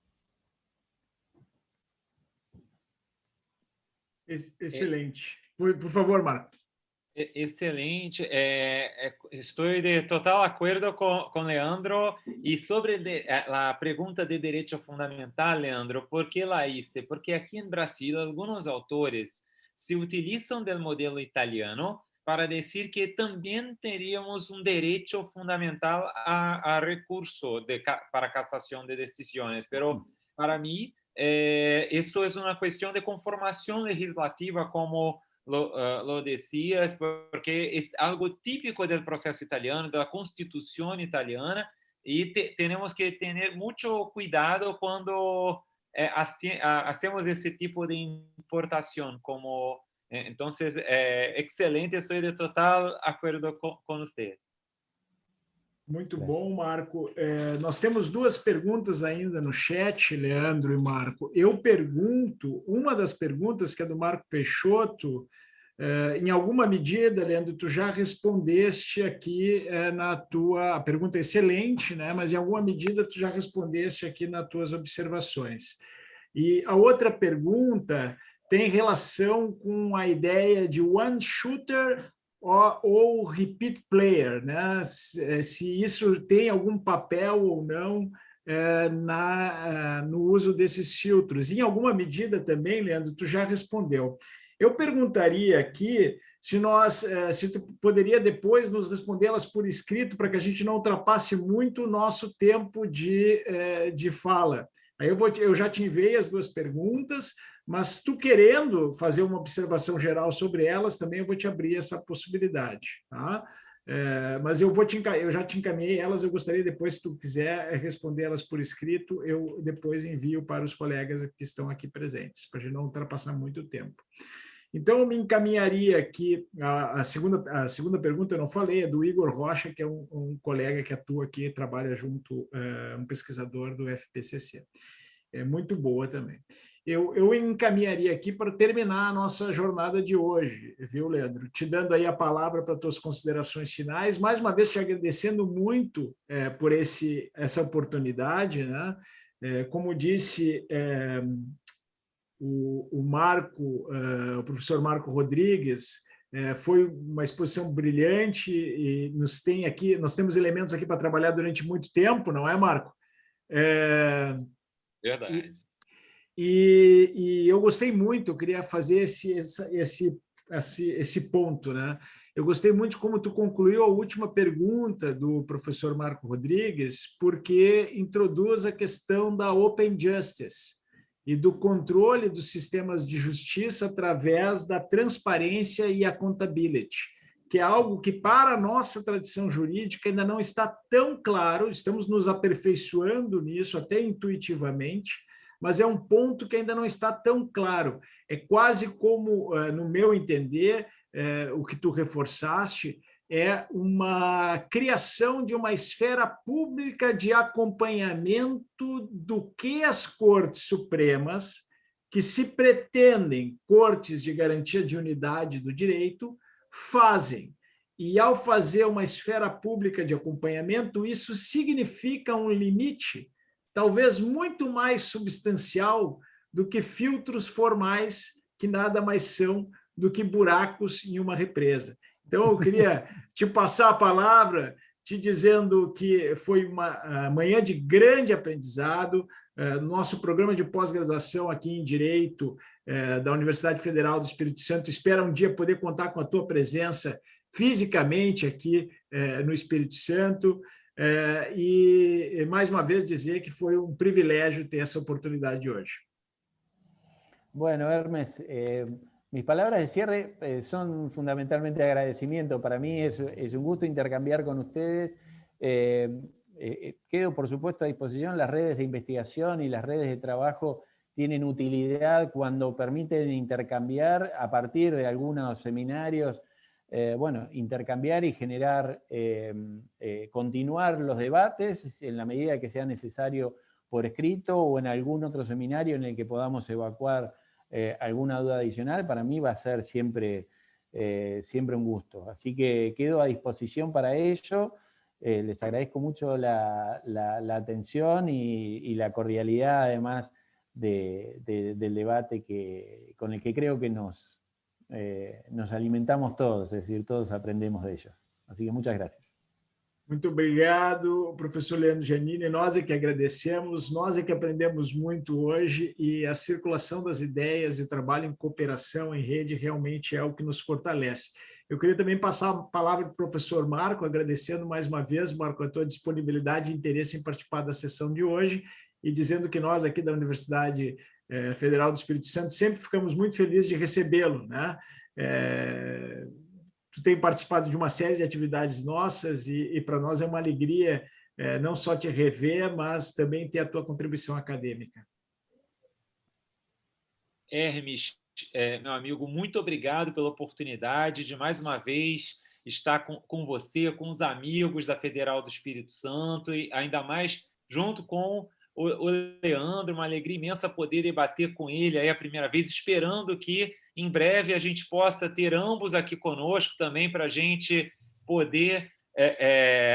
Excelente. Por favor, Marco. Excelente. Estou de total acordo com Leandro. E sobre a pergunta de direito fundamental, Leandro, por que la hice? Porque aqui em Brasil, alguns autores se utilizam do modelo italiano para dizer que também teríamos direito fundamental a recurso para cassação de decisões. Pero, para mim, isso é uma questão de conformação legislativa, como lo decías, porque es algo típico del proceso italiano, de la constitución italiana, y tenemos que tener mucho cuidado cuando hacemos ese tipo de importación. Entonces, excelente, estoy de total acuerdo con usted. Muito bom, Marco. Nós temos duas perguntas ainda no chat, Leandro e Marco. Eu pergunto, uma das perguntas, que é do Marco Peixoto, em alguma medida, Leandro, tu já respondeste aqui na tua... A pergunta é excelente, né? Mas em alguma medida tu já respondeste aqui nas tuas observações. E a outra pergunta tem relação com a ideia de one shooter ou repeat player, né? Se isso tem algum papel ou não no uso desses filtros. Em alguma medida também, Leandro, tu já respondeu. Eu perguntaria aqui se tu poderia depois nos respondê-las por escrito, para que a gente não ultrapasse muito o nosso tempo de fala. Aí eu já te enviei as duas perguntas, mas tu querendo fazer uma observação geral sobre elas, também eu vou te abrir essa possibilidade. Tá? Mas eu já te encaminhei elas, eu gostaria depois, se tu quiser responder elas por escrito, eu depois envio para os colegas que estão aqui presentes, para a gente não ultrapassar muito tempo. Então, eu me encaminharia aqui, a segunda pergunta eu não falei, é do Igor Rocha, que é um colega que atua aqui, trabalha junto, um pesquisador do FPCC. É muito boa também. Eu encaminharia aqui para terminar a nossa jornada de hoje, viu, Leandro? Te dando aí a palavra para tuas considerações finais, mais uma vez te agradecendo muito por essa oportunidade, né? Como disse o Marco, o professor Marco Rodrigues, foi uma exposição brilhante e nós temos elementos aqui para trabalhar durante muito tempo, não é, Marco? Verdade. E eu gostei muito, eu queria fazer esse ponto, né? Eu gostei muito de como tu concluiu a última pergunta do professor Marco Rodrigues, porque introduz a questão da Open Justice e do controle dos sistemas de justiça através da transparência e accountability, que é algo que, para a nossa tradição jurídica, ainda não está tão claro, estamos nos aperfeiçoando nisso, até intuitivamente, mas é um ponto que ainda não está tão claro. É quase como, no meu entender, o que tu reforçaste, é uma criação de uma esfera pública de acompanhamento do que as cortes supremas, que se pretendem cortes de garantia de unidade do direito, fazem. E, ao fazer uma esfera pública de acompanhamento, isso significa um limite talvez muito mais substancial do que filtros formais, que nada mais são do que buracos em uma represa. Então, eu queria te passar a palavra, te dizendo que foi uma manhã de grande aprendizado. Nosso programa de pós-graduação aqui em Direito da Universidade Federal do Espírito Santo espera um dia poder contar com a tua presença fisicamente aqui no Espírito Santo. E, mais uma vez, dizer que foi um privilégio ter essa oportunidade hoje. Bueno, Hermes, mis palabras de cierre son fundamentalmente agradecimiento. Para mí es un gusto intercambiar con ustedes. Quedo, por supuesto, a disposición. Las redes de investigación y las redes de trabajo tienen utilidad cuando permiten intercambiar a partir de algunos seminarios, intercambiar y generar, continuar los debates en la medida que sea necesario por escrito o en algún otro seminario en el que podamos evacuar alguna duda adicional. Para mí va a ser siempre un gusto. Así que quedo a disposición para ello. Les agradezco mucho la atención y la cordialidad, además, del debate con el que creo que nos alimentamos todos, es decir, todos aprendemos de ellos. Así que muchas gracias. Muito obrigado, professor Leandro Giannini. Nós é que agradecemos, nós é que aprendemos muito hoje, e a circulação das ideias e o trabalho em cooperação, em rede, realmente é o que nos fortalece. Eu queria também passar a palavra para o professor Marco, agradecendo mais uma vez, Marco, a tua disponibilidade e interesse em participar da sessão de hoje, e dizendo que nós aqui da Universidade Federal do Espírito Santo sempre ficamos muito felizes de recebê-lo, né? Tu tem participado de uma série de atividades nossas e para nós é uma alegria não só te rever, mas também ter a tua contribuição acadêmica. Hermes, meu amigo, muito obrigado pela oportunidade de, mais uma vez, estar com você, com os amigos da Federal do Espírito Santo, e ainda mais junto com o Leandro. Uma alegria imensa poder debater com ele aí a primeira vez, esperando que em breve a gente possa ter ambos aqui conosco também, para a gente poder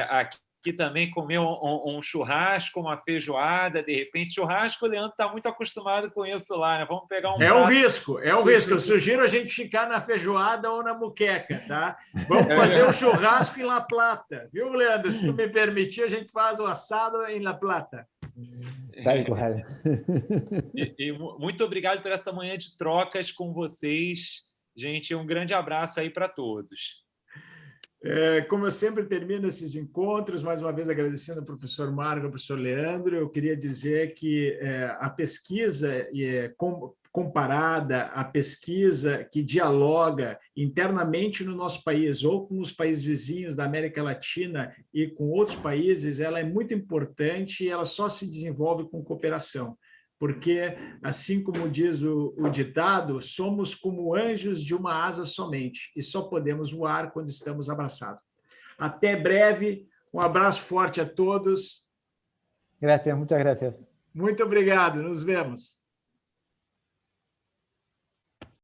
aqui também comer um churrasco, uma feijoada, de repente. Churrasco, o Leandro está muito acostumado com isso lá, né? Vamos pegar um É um risco. Eu sugiro a gente ficar na feijoada ou na muqueca, tá? Vamos fazer um churrasco em La Plata, viu, Leandro? Se tu me permitir, a gente faz o assado em La Plata. Tal cual. E muito obrigado por essa manhã de trocas com vocês. Gente, um grande abraço aí para todos. Como eu sempre termino esses encontros, mais uma vez agradecendo ao professor Marco, ao professor Leandro, eu queria dizer que a pesquisa comparada, a pesquisa que dialoga internamente no nosso país ou com os países vizinhos da América Latina e com outros países, ela é muito importante e ela só se desenvolve com cooperação. Porque, assim como diz o ditado, somos como anjos de uma asa somente, e só podemos voar quando estamos abraçados. Até breve, um abraço forte a todos. Gracias, muchas gracias. Muito obrigado, nos vemos.